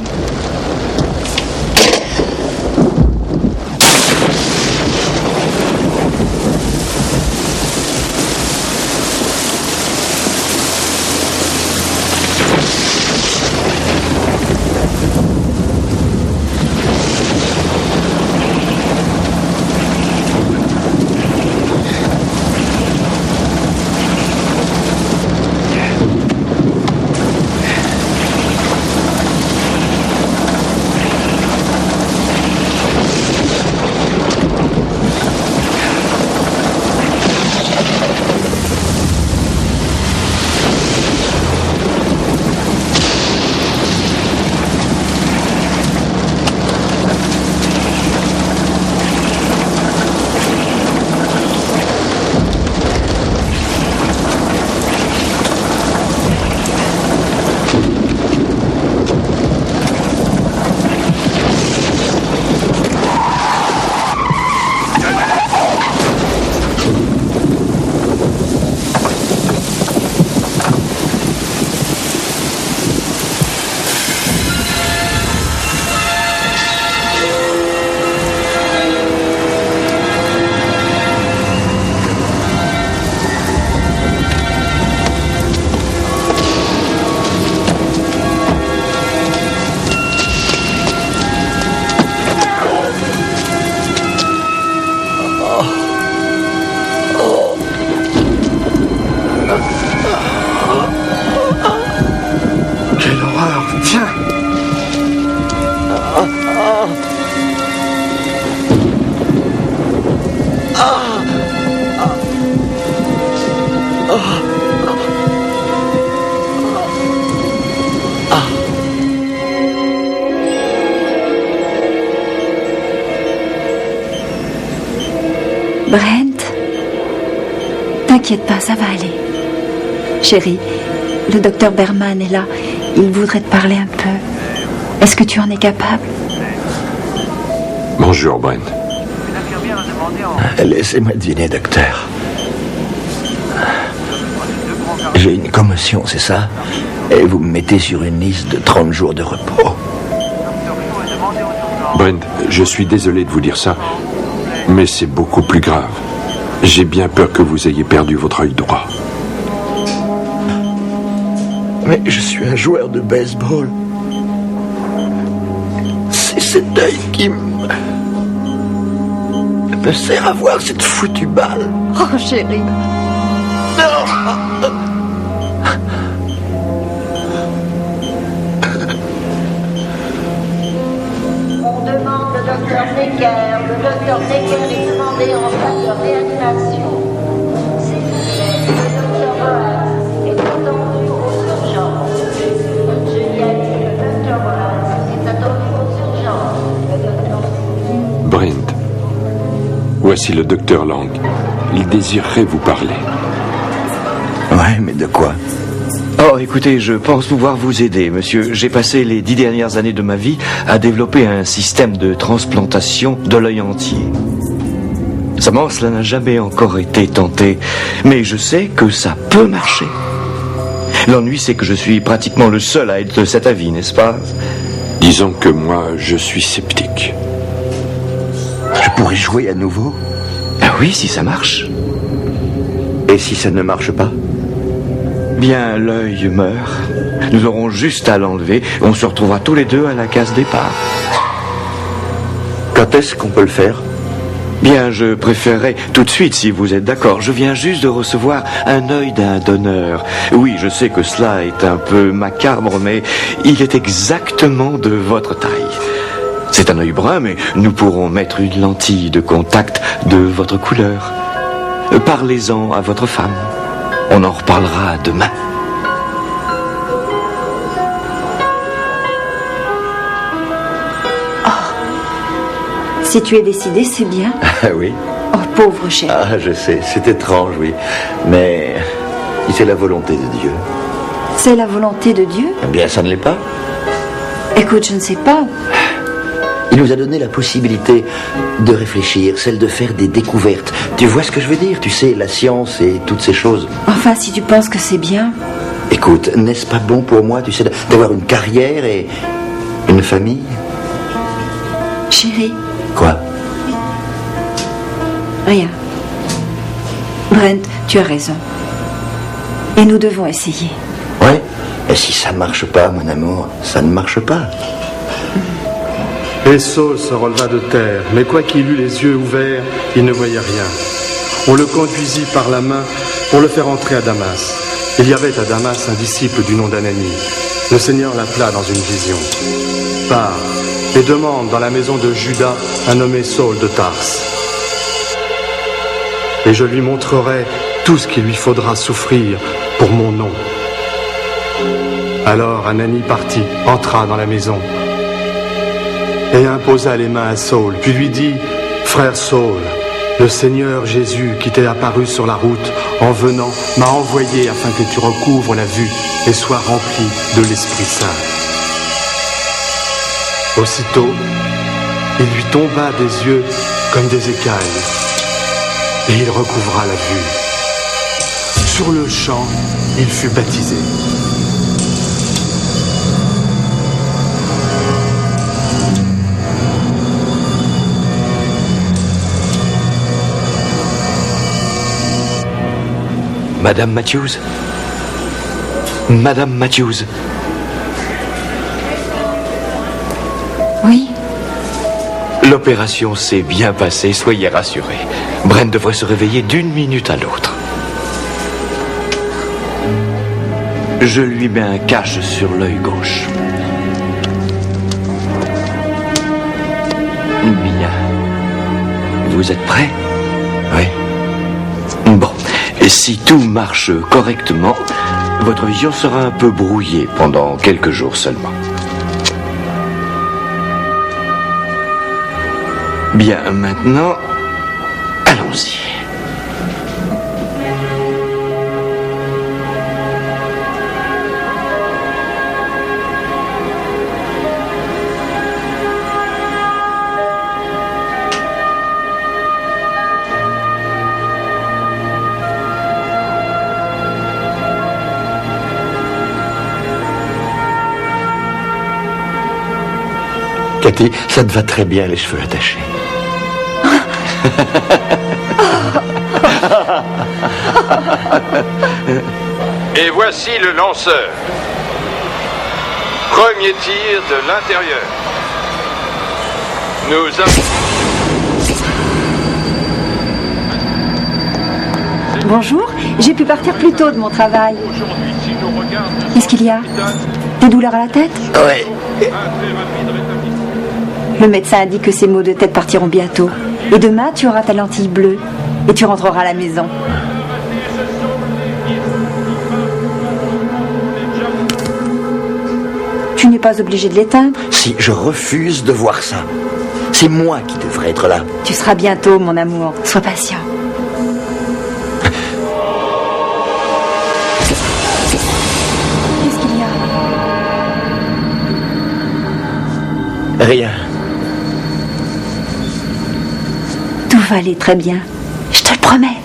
Speaker 9: T'inquiète pas, ça va aller. Chérie, le docteur Berman est là. Il voudrait te parler un peu. Est-ce que tu en es capable?
Speaker 16: Bonjour, Brent.
Speaker 8: Laissez-moi deviner, docteur. J'ai une commotion, c'est ça? Et vous me mettez sur une liste de 30 jours de repos.
Speaker 16: Brent, je suis désolé de vous dire ça, mais c'est beaucoup plus grave. J'ai bien peur que vous ayez perdu votre œil droit.
Speaker 8: Mais je suis un joueur de baseball. C'est cet œil qui me sert à voir cette foutue balle.
Speaker 4: Oh, chérie.
Speaker 18: On demande le docteur Necker. Le docteur Necker est demandé en salle de réanimation. S'il vous plaît, le docteur Boaz est attendu aux urgences. Juliette, le docteur Boaz est attendu aux urgences. Le docteur...
Speaker 16: Brent, voici le docteur Lang. Il désirerait vous parler.
Speaker 8: Ouais, mais de quoi?
Speaker 19: Oh, écoutez, je pense pouvoir vous aider, monsieur. J'ai passé les 10 dernières années de ma vie à développer un système de transplantation de l'œil entier. Seulement, cela n'a jamais encore été tenté, mais je sais que ça peut marcher. L'ennui, c'est que je suis pratiquement le seul à être de cet avis, n'est-ce pas?
Speaker 16: Disons que moi, je suis sceptique.
Speaker 8: Je pourrais jouer à nouveau?
Speaker 19: Ah oui, si ça marche.
Speaker 8: Et si ça ne marche pas?
Speaker 19: Bien, l'œil meurt. Nous aurons juste à l'enlever. On se retrouvera tous les deux à la case départ.
Speaker 8: Quand est-ce qu'on peut le faire?
Speaker 19: Bien, je préférerais tout de suite, si vous êtes d'accord. Je viens juste de recevoir un œil d'un donneur. Oui, je sais que cela est un peu macabre, mais il est exactement de votre taille. C'est un œil brun, mais nous pourrons mettre une lentille de contact de votre couleur. Parlez-en à votre femme. On en reparlera demain.
Speaker 9: Si tu es décidé, c'est bien.
Speaker 8: Ah oui?
Speaker 9: Oh, pauvre chérie.
Speaker 8: Ah, je sais, c'est étrange, oui. Mais si c'est la volonté de Dieu.
Speaker 9: C'est la volonté de Dieu?
Speaker 8: Eh bien, ça ne l'est pas.
Speaker 9: Écoute, je ne sais pas.
Speaker 8: Il nous a donné la possibilité de réfléchir, celle de faire des découvertes. Tu vois ce que je veux dire? Tu sais, la science et toutes ces choses.
Speaker 9: Enfin, si tu penses que c'est bien.
Speaker 8: Écoute, n'est-ce pas bon pour moi, tu sais, d'avoir une carrière et une famille?
Speaker 9: Chérie.
Speaker 8: Quoi?
Speaker 9: Rien. Brent, tu as raison. Et nous devons essayer.
Speaker 8: Ouais. Et si ça marche pas, mon amour, ça ne marche pas.
Speaker 20: Et Saul se releva de terre, mais quoiqu'il eût les yeux ouverts, il ne voyait rien. On le conduisit par la main pour le faire entrer à Damas. Il y avait à Damas un disciple du nom d'Ananie. Le Seigneur l'appela dans une vision. Pars et demande dans la maison de Judas un nommé Saul de Tarse. Et je lui montrerai tout ce qu'il lui faudra souffrir pour mon nom. Alors Ananie partit, entra dans la maison et imposa les mains à Saul, puis lui dit, « Frère Saul, le Seigneur Jésus qui t'est apparu sur la route en venant m'a envoyé afin que tu recouvres la vue et sois rempli de l'Esprit Saint. » Aussitôt, il lui tomba des yeux comme des écailles et il recouvra la vue. Sur le champ, il fut baptisé.
Speaker 19: Madame Matthews? Madame Matthews?
Speaker 9: Oui?
Speaker 19: L'opération s'est bien passée, soyez rassurés. Brent devrait se réveiller d'une minute à l'autre. Je lui mets un cache sur l'œil gauche. Bien. Vous êtes prêts? Oui. Bon. Et si tout marche correctement, votre vision sera un peu brouillée pendant quelques jours seulement. Bien, maintenant, allons-y.
Speaker 8: Cathy, ça te va très bien, les cheveux attachés.
Speaker 14: Et voici le lanceur. Premier tir de l'intérieur. Nous avons...
Speaker 9: Bonjour, j'ai pu partir plus tôt de mon travail. Qu'est-ce qu'il y a? Des douleurs à la tête?
Speaker 8: Ouais.
Speaker 9: Le médecin a dit que ces maux de tête partiront bientôt. Et demain, tu auras ta lentille bleue. Et tu rentreras à la maison. Tu n'es pas obligé de l'éteindre.
Speaker 8: Si, je refuse de voir ça. C'est moi qui devrais être là.
Speaker 9: Tu seras bientôt, mon amour. Sois patient. Qu'est-ce qu'il y a?
Speaker 8: Rien.
Speaker 9: Tout va aller très bien. Je te le promets.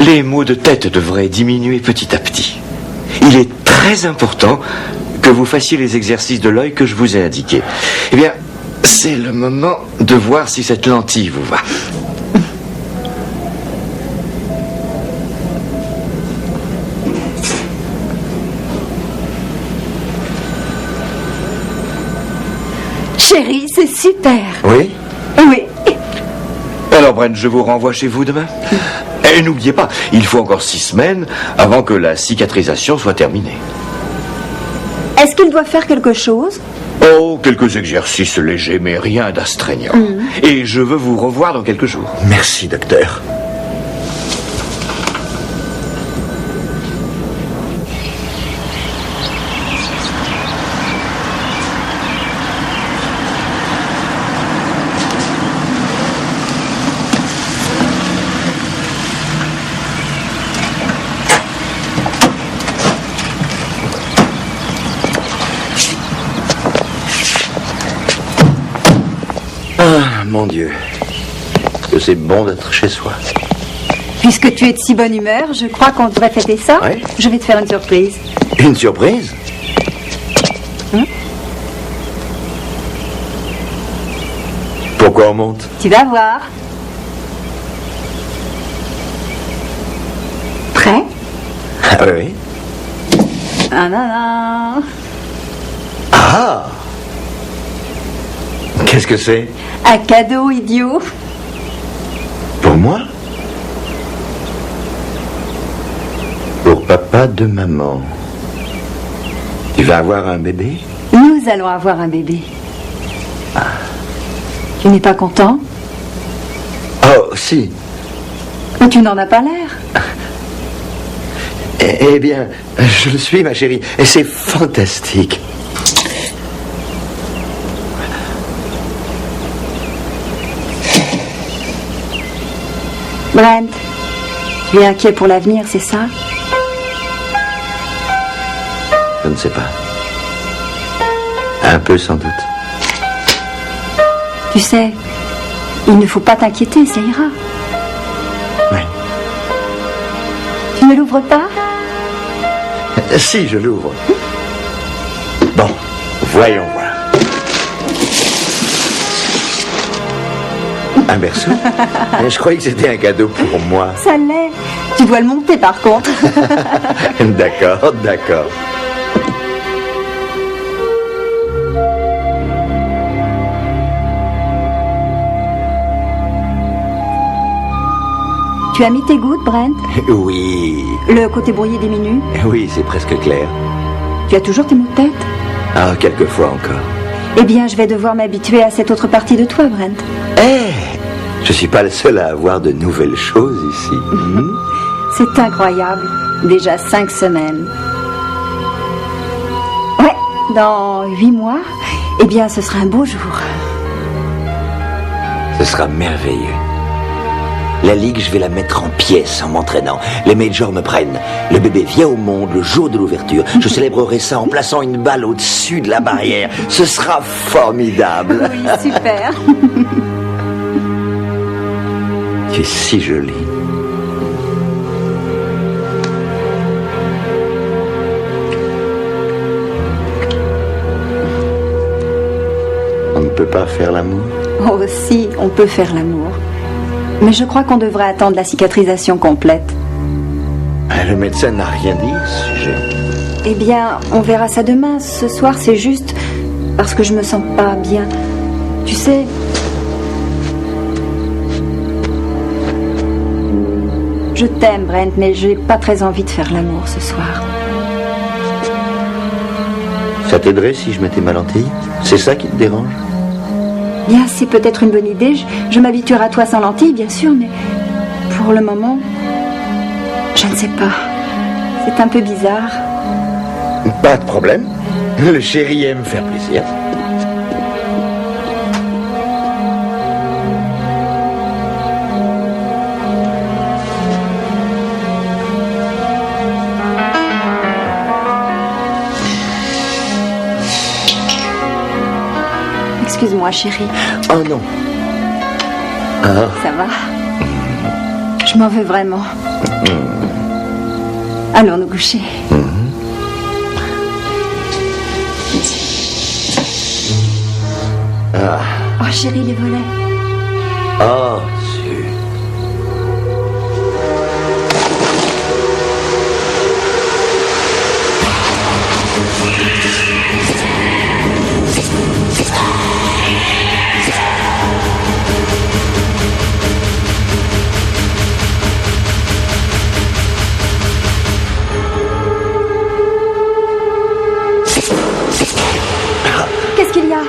Speaker 19: Les maux de tête devraient diminuer petit à petit. Il est très important que vous fassiez les exercices de l'œil que je vous ai indiqués. Eh bien, c'est le moment de voir si cette lentille vous va.
Speaker 9: Chérie, c'est super.
Speaker 19: Oui?
Speaker 9: Oui.
Speaker 19: Alors, Brent, je vous renvoie chez vous demain. Et n'oubliez pas, il faut encore 6 semaines avant que la cicatrisation soit terminée.
Speaker 9: Est-ce qu'il doit faire quelque chose?
Speaker 19: Oh, quelques exercices légers, mais rien d'astreignant. Et je veux vous revoir dans quelques jours.
Speaker 8: Merci, docteur. Mon Dieu, que c'est bon d'être chez soi.
Speaker 9: Puisque tu es de si bonne humeur, je crois qu'on devrait fêter ça.
Speaker 8: Ouais.
Speaker 9: Je vais te faire une surprise.
Speaker 8: Une surprise? Pourquoi on monte?
Speaker 9: Tu vas voir. Prêt?
Speaker 8: Ah oui.
Speaker 9: Ah non, non.
Speaker 8: Ah! Qu'est-ce que c'est?
Speaker 9: Un cadeau idiot.
Speaker 8: Pour moi? Pour papa de maman. Tu vas avoir un bébé?
Speaker 9: Nous allons avoir un bébé. Tu n'es pas content?
Speaker 8: Oh, si.
Speaker 9: Mais tu n'en as pas l'air.
Speaker 8: Eh bien, je le suis, ma chérie. Et c'est fantastique.
Speaker 9: Brent, tu es inquiet pour l'avenir, c'est ça?
Speaker 8: Je ne sais pas. Un peu, sans doute.
Speaker 9: Tu sais, il ne faut pas t'inquiéter, ça ira.
Speaker 8: Oui.
Speaker 9: Tu ne l'ouvres pas?
Speaker 8: Si, je l'ouvre. Bon, voyons voir. Un berceau? Je croyais que c'était un cadeau pour moi.
Speaker 9: Ça l'est. Tu dois le monter par contre.
Speaker 8: D'accord, d'accord.
Speaker 9: Tu as mis tes gouttes, Brent?
Speaker 8: Oui.
Speaker 9: Le côté brouillé diminue?
Speaker 8: Oui, c'est presque clair.
Speaker 9: Tu as toujours tes maux de tête?
Speaker 8: Ah, quelquefois encore.
Speaker 9: Eh bien, je vais devoir m'habituer à cette autre partie de toi, Brent.
Speaker 8: Je suis pas le seul à avoir de nouvelles choses ici.
Speaker 9: C'est incroyable. Déjà 5 semaines. Ouais, dans 8 mois, eh bien, ce sera un beau jour.
Speaker 8: Ce sera merveilleux. La ligue, je vais la mettre en pièces en m'entraînant. Les majors me prennent. Le bébé vient au monde le jour de l'ouverture. Je célébrerai ça en plaçant une balle au-dessus de la barrière. Ce sera formidable.
Speaker 9: Oui, super.
Speaker 8: Tu es si jolie. On ne peut pas faire l'amour?
Speaker 9: Oh si, on peut faire l'amour. Mais je crois qu'on devrait attendre la cicatrisation complète.
Speaker 8: Le médecin n'a rien dit à ce sujet.
Speaker 9: Eh bien, on verra ça demain. Ce soir, c'est juste parce que je me sens pas bien. Tu sais... Je t'aime, Brent, mais j'ai pas très envie de faire l'amour ce soir.
Speaker 8: Ça t'aiderait si je mettais ma lentille? C'est ça qui te dérange?
Speaker 9: Bien, c'est peut-être une bonne idée. Je m'habituerai à toi sans lentilles, bien sûr, mais pour le moment, je ne sais pas. C'est un peu bizarre.
Speaker 8: Pas de problème. Le chéri aime faire plaisir.
Speaker 9: Excuse-moi, chérie.
Speaker 8: Oh non. Ah.
Speaker 9: Ça va? Je m'en veux vraiment. Allons nous coucher.
Speaker 8: Ah.
Speaker 9: Oh, chérie, les volets.
Speaker 8: Oh, zut.
Speaker 9: Qu'est-ce qu'il y a?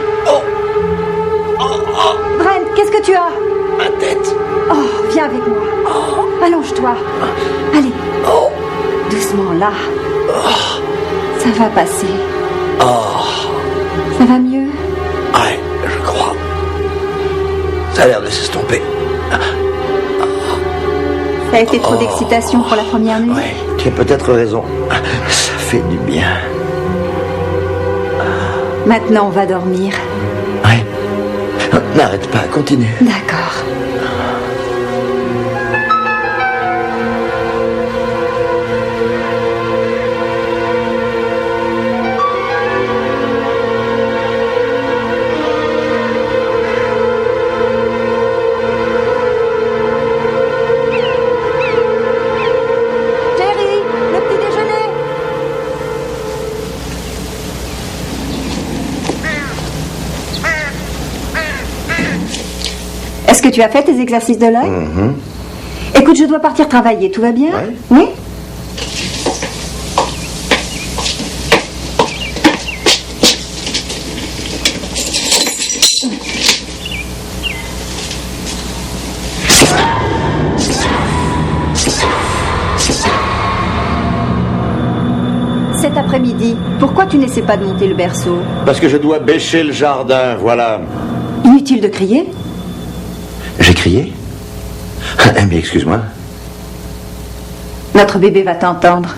Speaker 9: Brent, qu'est-ce que tu as?
Speaker 8: Ma tête.
Speaker 9: Oh, viens avec moi. Allonge-toi. Allez. Doucement, là. Ça va passer. Ça va mieux?
Speaker 8: Ouais, je crois. Ça a l'air de s'estomper.
Speaker 9: Ça a été trop d'excitation pour la première nuit?
Speaker 8: Ouais, tu as peut-être raison. Ça fait du bien.
Speaker 9: Maintenant, on va dormir.
Speaker 8: Ouais. N'arrête pas, continue.
Speaker 9: D'accord. Chérie, le petit déjeuner. Est-ce que tu as fait tes exercices de l'œil? Écoute, je dois partir travailler, tout va bien? Oui. Cet après-midi, pourquoi tu n'essaies pas de monter le berceau?
Speaker 8: Parce que je dois bêcher le jardin, voilà.
Speaker 9: Inutile de crier.
Speaker 8: J'ai crié? Mais excuse-moi.
Speaker 9: Notre bébé va t'entendre.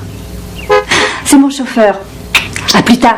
Speaker 9: C'est mon chauffeur. À plus tard.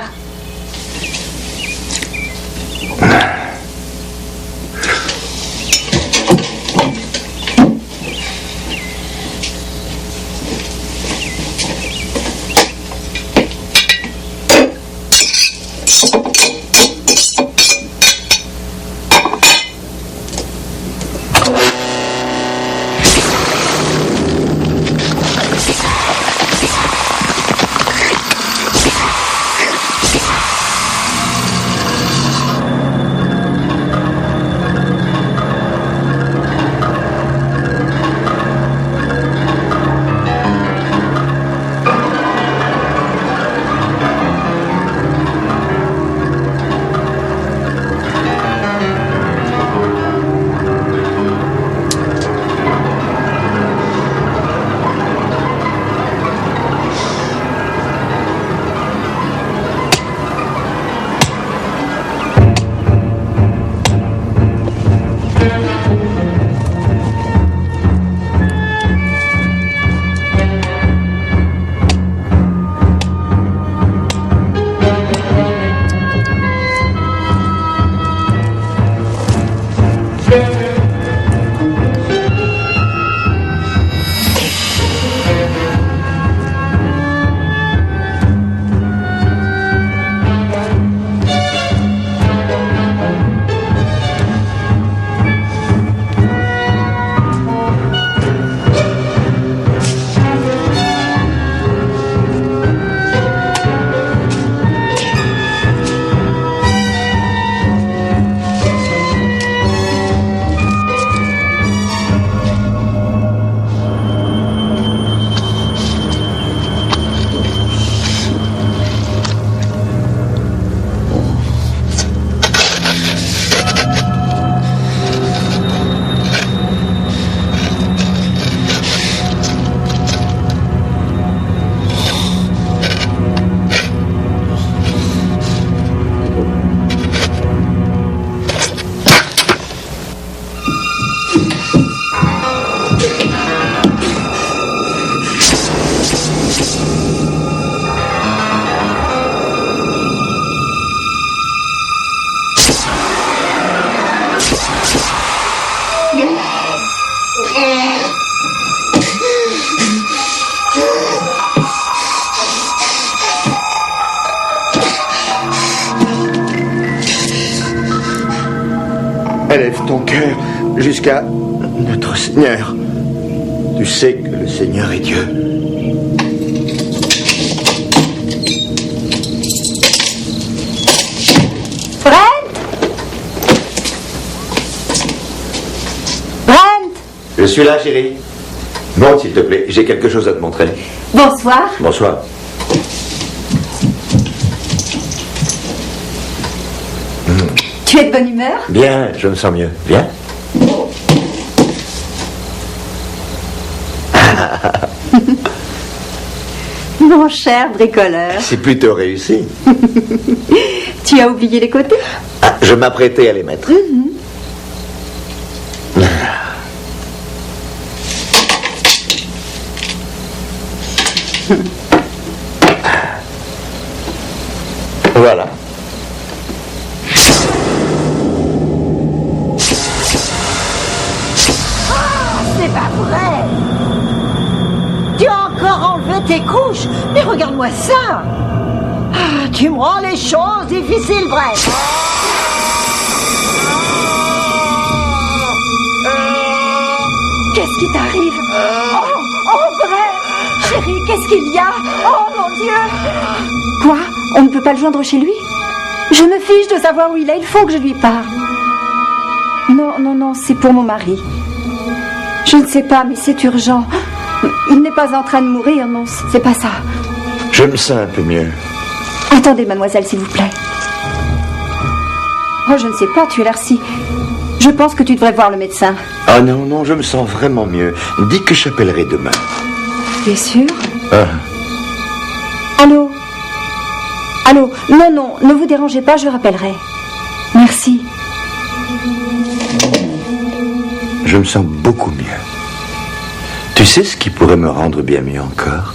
Speaker 8: Élève ton cœur jusqu'à notre Seigneur. Tu sais que le Seigneur est Dieu. Je suis là, chérie. Monte, s'il te plaît. J'ai quelque chose à te montrer.
Speaker 9: Bonsoir.
Speaker 8: Bonsoir.
Speaker 9: Tu es de bonne humeur?
Speaker 8: Bien, je me sens mieux. Viens.
Speaker 9: Mon cher bricoleur.
Speaker 8: C'est plutôt réussi.
Speaker 9: Tu as oublié les côtés?
Speaker 8: Ah, je m'apprêtais à les mettre. Voilà.
Speaker 4: C'est pas vrai. Tu as encore enlevé tes couches. Mais regarde-moi ça. Ah, tu me rends les choses difficiles, bref.
Speaker 9: Qu'est-ce qui t'arrive? Oh, Brett! Chérie, qu'est-ce qu'il y a? Oh, mon Dieu! Quoi? On ne peut pas le joindre chez lui? Je me fiche de savoir où il est, il faut que je lui parle. Non, c'est pour mon mari. Je ne sais pas, mais c'est urgent. Il n'est pas en train de mourir, non, c'est pas ça.
Speaker 8: Je me sens un peu mieux.
Speaker 9: Attendez, mademoiselle, s'il vous plaît. Oh, je ne sais pas, tu as l'air si... Je pense que tu devrais voir le médecin.
Speaker 8: Ah non, je me sens vraiment mieux. Dis que j'appellerai demain.
Speaker 9: Tu es sûr?
Speaker 8: Ah.
Speaker 9: Allô? Non, ne vous dérangez pas, je rappellerai. Merci.
Speaker 8: Je me sens beaucoup mieux. Tu sais ce qui pourrait me rendre bien mieux encore?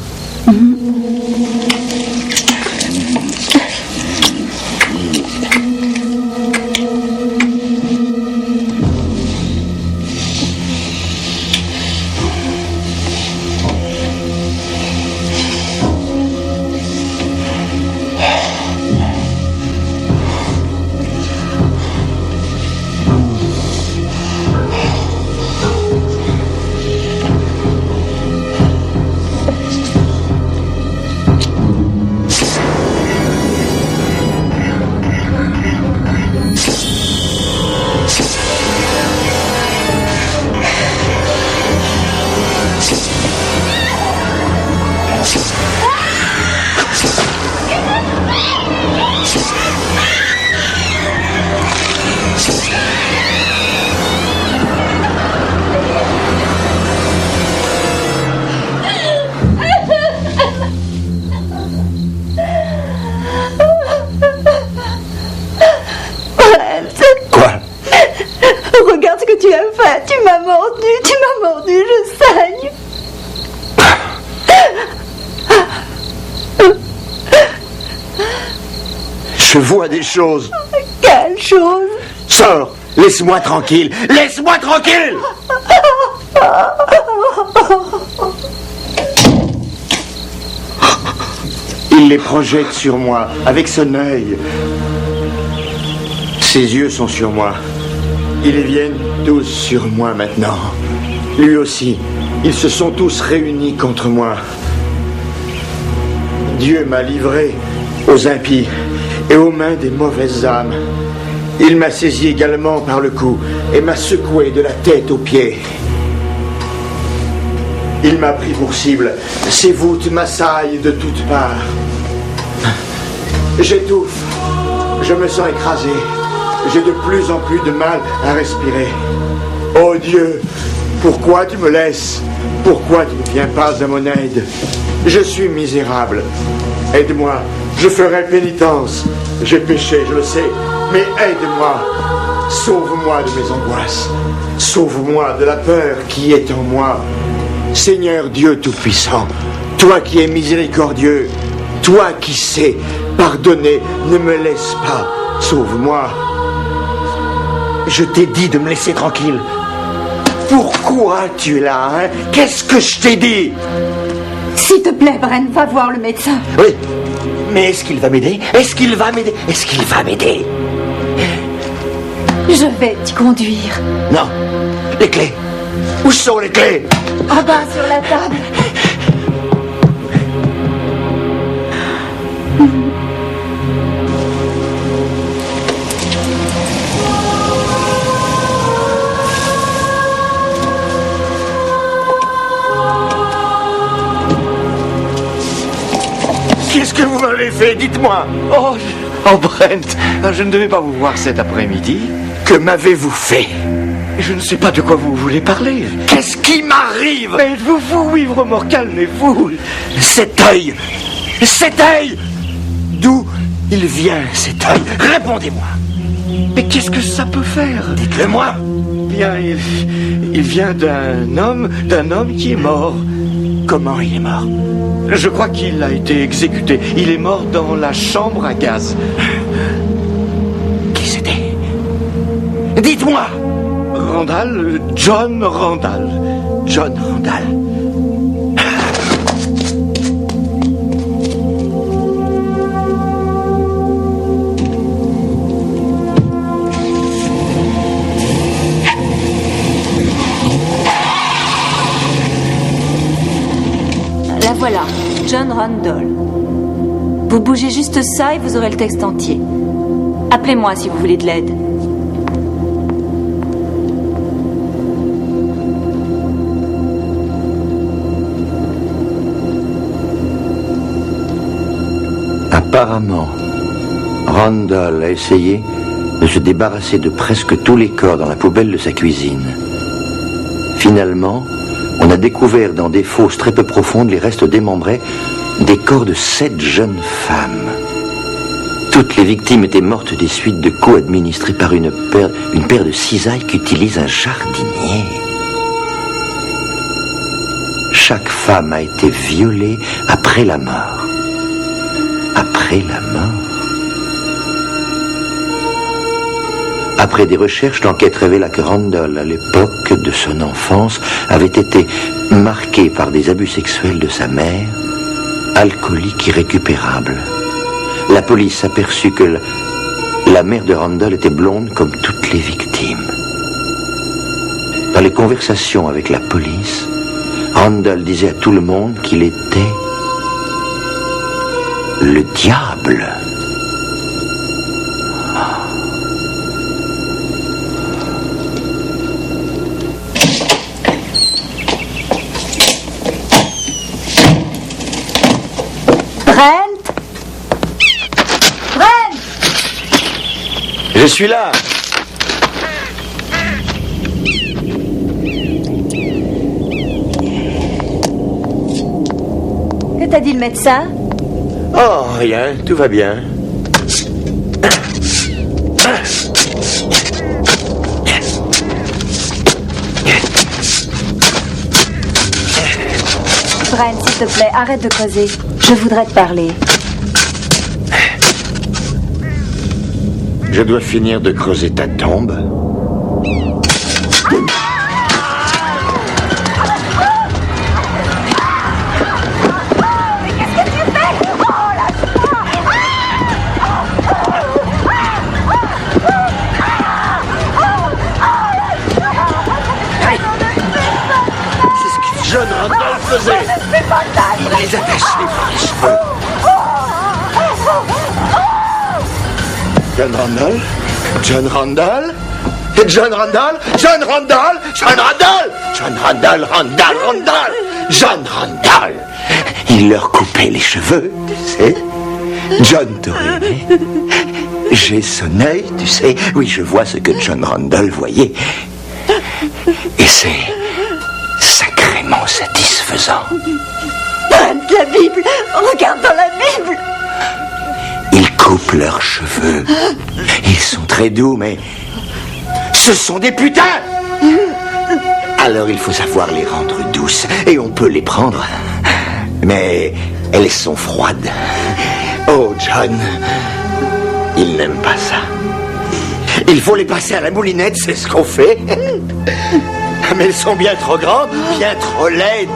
Speaker 9: Je saigne.
Speaker 8: Je vois des choses.
Speaker 9: Quelle chose?
Speaker 8: Sors. Laisse-moi tranquille. Laisse-moi tranquille. Il les projette sur moi avec son œil. Ses yeux sont sur moi. Ils viennent tous sur moi maintenant. Lui aussi. Ils se sont tous réunis contre moi. Dieu m'a livré aux impies et aux mains des mauvaises âmes. Il m'a saisi également par le cou et m'a secoué de la tête aux pieds. Il m'a pris pour cible. Ses voûtes m'assaillent de toutes parts. J'étouffe. Je me sens écrasé. J'ai de plus en plus de mal à respirer. Oh Dieu, pourquoi tu me laisses? Pourquoi tu ne viens pas à mon aide? Je suis misérable. Aide-moi, je ferai pénitence. J'ai péché, je le sais, mais aide-moi. Sauve-moi de mes angoisses. Sauve-moi de la peur qui est en moi. Seigneur Dieu Tout-Puissant, toi qui es miséricordieux, toi qui sais pardonner, ne me laisse pas. Sauve-moi. Je t'ai dit de me laisser tranquille. Pourquoi tu es là, hein? Qu'est-ce que je t'ai dit?
Speaker 9: S'il te plaît, Bren, va voir le médecin.
Speaker 8: Oui, mais est-ce qu'il va m'aider? Est-ce qu'il va m'aider? Est-ce qu'il va m'aider?
Speaker 9: Je vais t'y conduire.
Speaker 8: Non, les clés. Où sont les clés?
Speaker 9: En bas, sur la table.
Speaker 8: Qu'est-ce que vous m'avez fait? Dites-moi.
Speaker 19: Oh, Brent, je ne devais pas vous voir cet après-midi.
Speaker 8: Que m'avez-vous fait?
Speaker 19: Je ne sais pas de quoi vous voulez parler.
Speaker 8: Qu'est-ce qui m'arrive?
Speaker 19: Mais êtes-vous fou, Ivre-Mort? Calmez-vous.
Speaker 8: Cet œil! Cet œil! D'où il vient, cet œil? Répondez-moi.
Speaker 19: Mais qu'est-ce que ça peut faire?
Speaker 8: Dites-le-moi.
Speaker 19: Bien, il vient d'un homme qui est mort.
Speaker 8: Comment il est mort?
Speaker 19: Je crois qu'il a été exécuté. Il est mort dans la chambre à gaz.
Speaker 8: Qui c'était? Dites-moi.
Speaker 19: Randall, John Randall.
Speaker 8: John Randall.
Speaker 9: La voilà, John Randall. Vous bougez juste ça et vous aurez le texte entier. Appelez-moi si vous voulez de l'aide.
Speaker 8: Apparemment, Randall a essayé de se débarrasser de presque tous les corps dans la poubelle de sa cuisine. Finalement, on a découvert dans des fosses très peu profondes les restes démembrés des corps de 7 jeunes femmes. Toutes les victimes étaient mortes des suites de coups administrés par une paire de cisailles qu'utilise un jardinier. Chaque femme a été violée après la mort. Après la mort. Après des recherches, l'enquête révéla que Randall, à l'époque de son enfance, avait été marqué par des abus sexuels de sa mère, alcoolique irrécupérable. La police aperçut que la mère de Randall était blonde comme toutes les victimes. Dans les conversations avec la police, Randall disait à tout le monde qu'il était le diable.
Speaker 9: Brent! Brent!
Speaker 8: Je suis là.
Speaker 9: Que t'a dit le médecin?
Speaker 8: Oh, rien, tout va bien.
Speaker 9: Brent, s'il te plaît, arrête de causer. Je voudrais te parler.
Speaker 8: Je dois finir de creuser ta tombe. John Randall faisait. Il les attache les cheveux. John Randall? John Randall? John Randall? John Randall? John Randall? John Randall, Randall! John Randall! Il leur coupait les cheveux, tu sais. John t'aurait aimé. J'ai son œil, tu sais. Oui, je vois ce que John Randall voyait. Et c'est sacrément satisfaisant.
Speaker 9: La Bible! Regarde dans la Bible!
Speaker 8: Ils coupent leurs cheveux. Ils sont très doux, mais ce sont des putains! Alors il faut savoir les rendre douces, et on peut les prendre. Mais elles sont froides. Oh, John, il n'aime pas ça. Il faut les passer à la moulinette, c'est ce qu'on fait. Mais elles sont bien trop grandes, bien trop laides.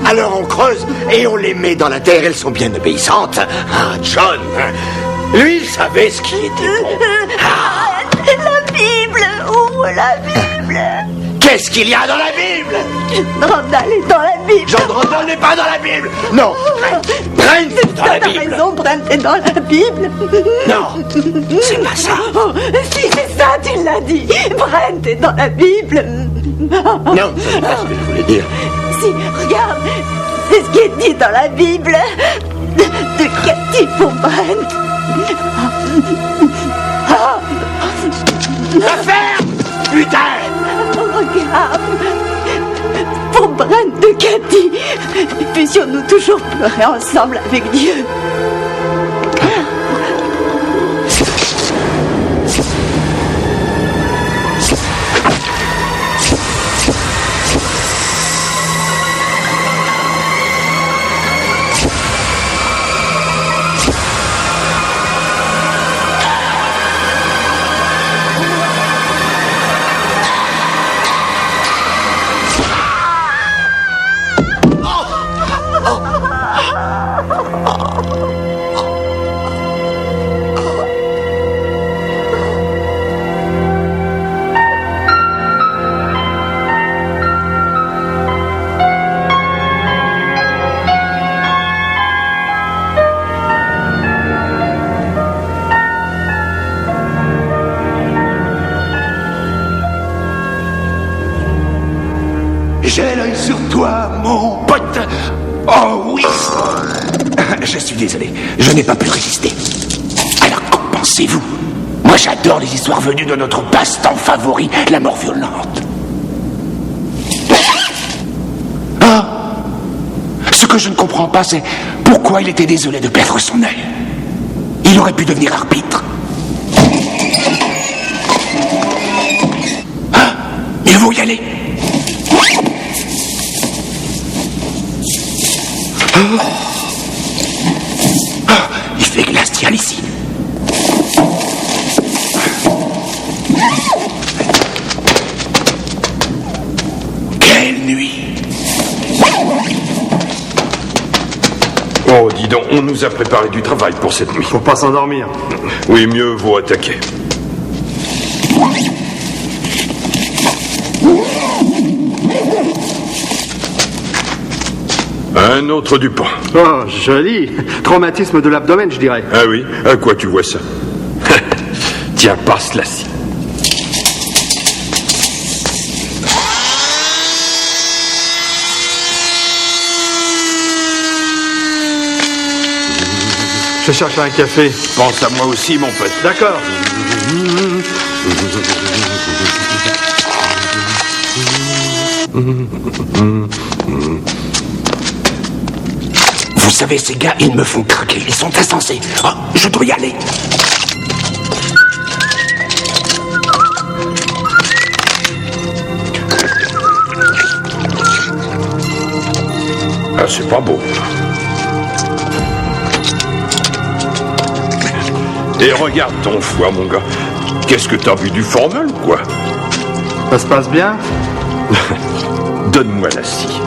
Speaker 8: Alors on creuse et on les met dans la terre. Elles sont bien obéissantes. Ah, John, lui, il savait ce qui était bon.
Speaker 4: La Bible! Ouvre la Bible!
Speaker 8: Qu'est-ce qu'il y a dans la Bible?
Speaker 4: Randall est dans la Bible!
Speaker 8: John Randall n'est pas dans la Bible! Non! Brent est dans la Bible!
Speaker 4: T'as raison, Brent est dans la Bible!
Speaker 8: Non! C'est pas ça!
Speaker 4: Oh, si, c'est ça, tu l'as dit! Brent est dans la Bible!
Speaker 8: Non, ça n'est pas ce que je voulais dire.
Speaker 4: Si, regarde! C'est ce qui est dit dans la Bible! De Cathy pour Brent!
Speaker 8: La ferme! Putain!
Speaker 4: Regarde! Pour Brent de Cathy, puissions-nous toujours pleurer ensemble avec Dieu.
Speaker 1: J'ai l'œil sur toi, mon pote. Oh oui. Je suis désolé, je n'ai pas pu résister. Alors qu'en pensez-vous? Moi j'adore les histoires venues de notre passe-temps favori, la mort violente. Ah. Ce que je ne comprends pas, c'est pourquoi il était désolé de perdre son œil. Il aurait pu devenir arbitre. Ah, il faut y aller. Il fait glacial ici. Quelle nuit.
Speaker 16: Oh, dis donc, on nous a préparé du travail pour cette nuit.
Speaker 20: Faut pas s'endormir.
Speaker 16: Oui, mieux vaut attaquer. Un autre Dupont.
Speaker 20: Oh, joli. Traumatisme de l'abdomen, je dirais.
Speaker 16: Ah oui? À quoi tu vois ça? Tiens, passe là-ci.
Speaker 20: Je cherche un café.
Speaker 16: Pense à moi aussi, mon pote.
Speaker 20: D'accord.
Speaker 1: Vous savez, ces gars, ils me font craquer. Ils sont insensés. Oh, je dois y aller.
Speaker 16: Ah, c'est pas beau. Et regarde ton foie, mon gars. Qu'est-ce que t'as bu, du formol ou quoi?
Speaker 20: Ça se passe bien?
Speaker 16: Donne-moi la scie.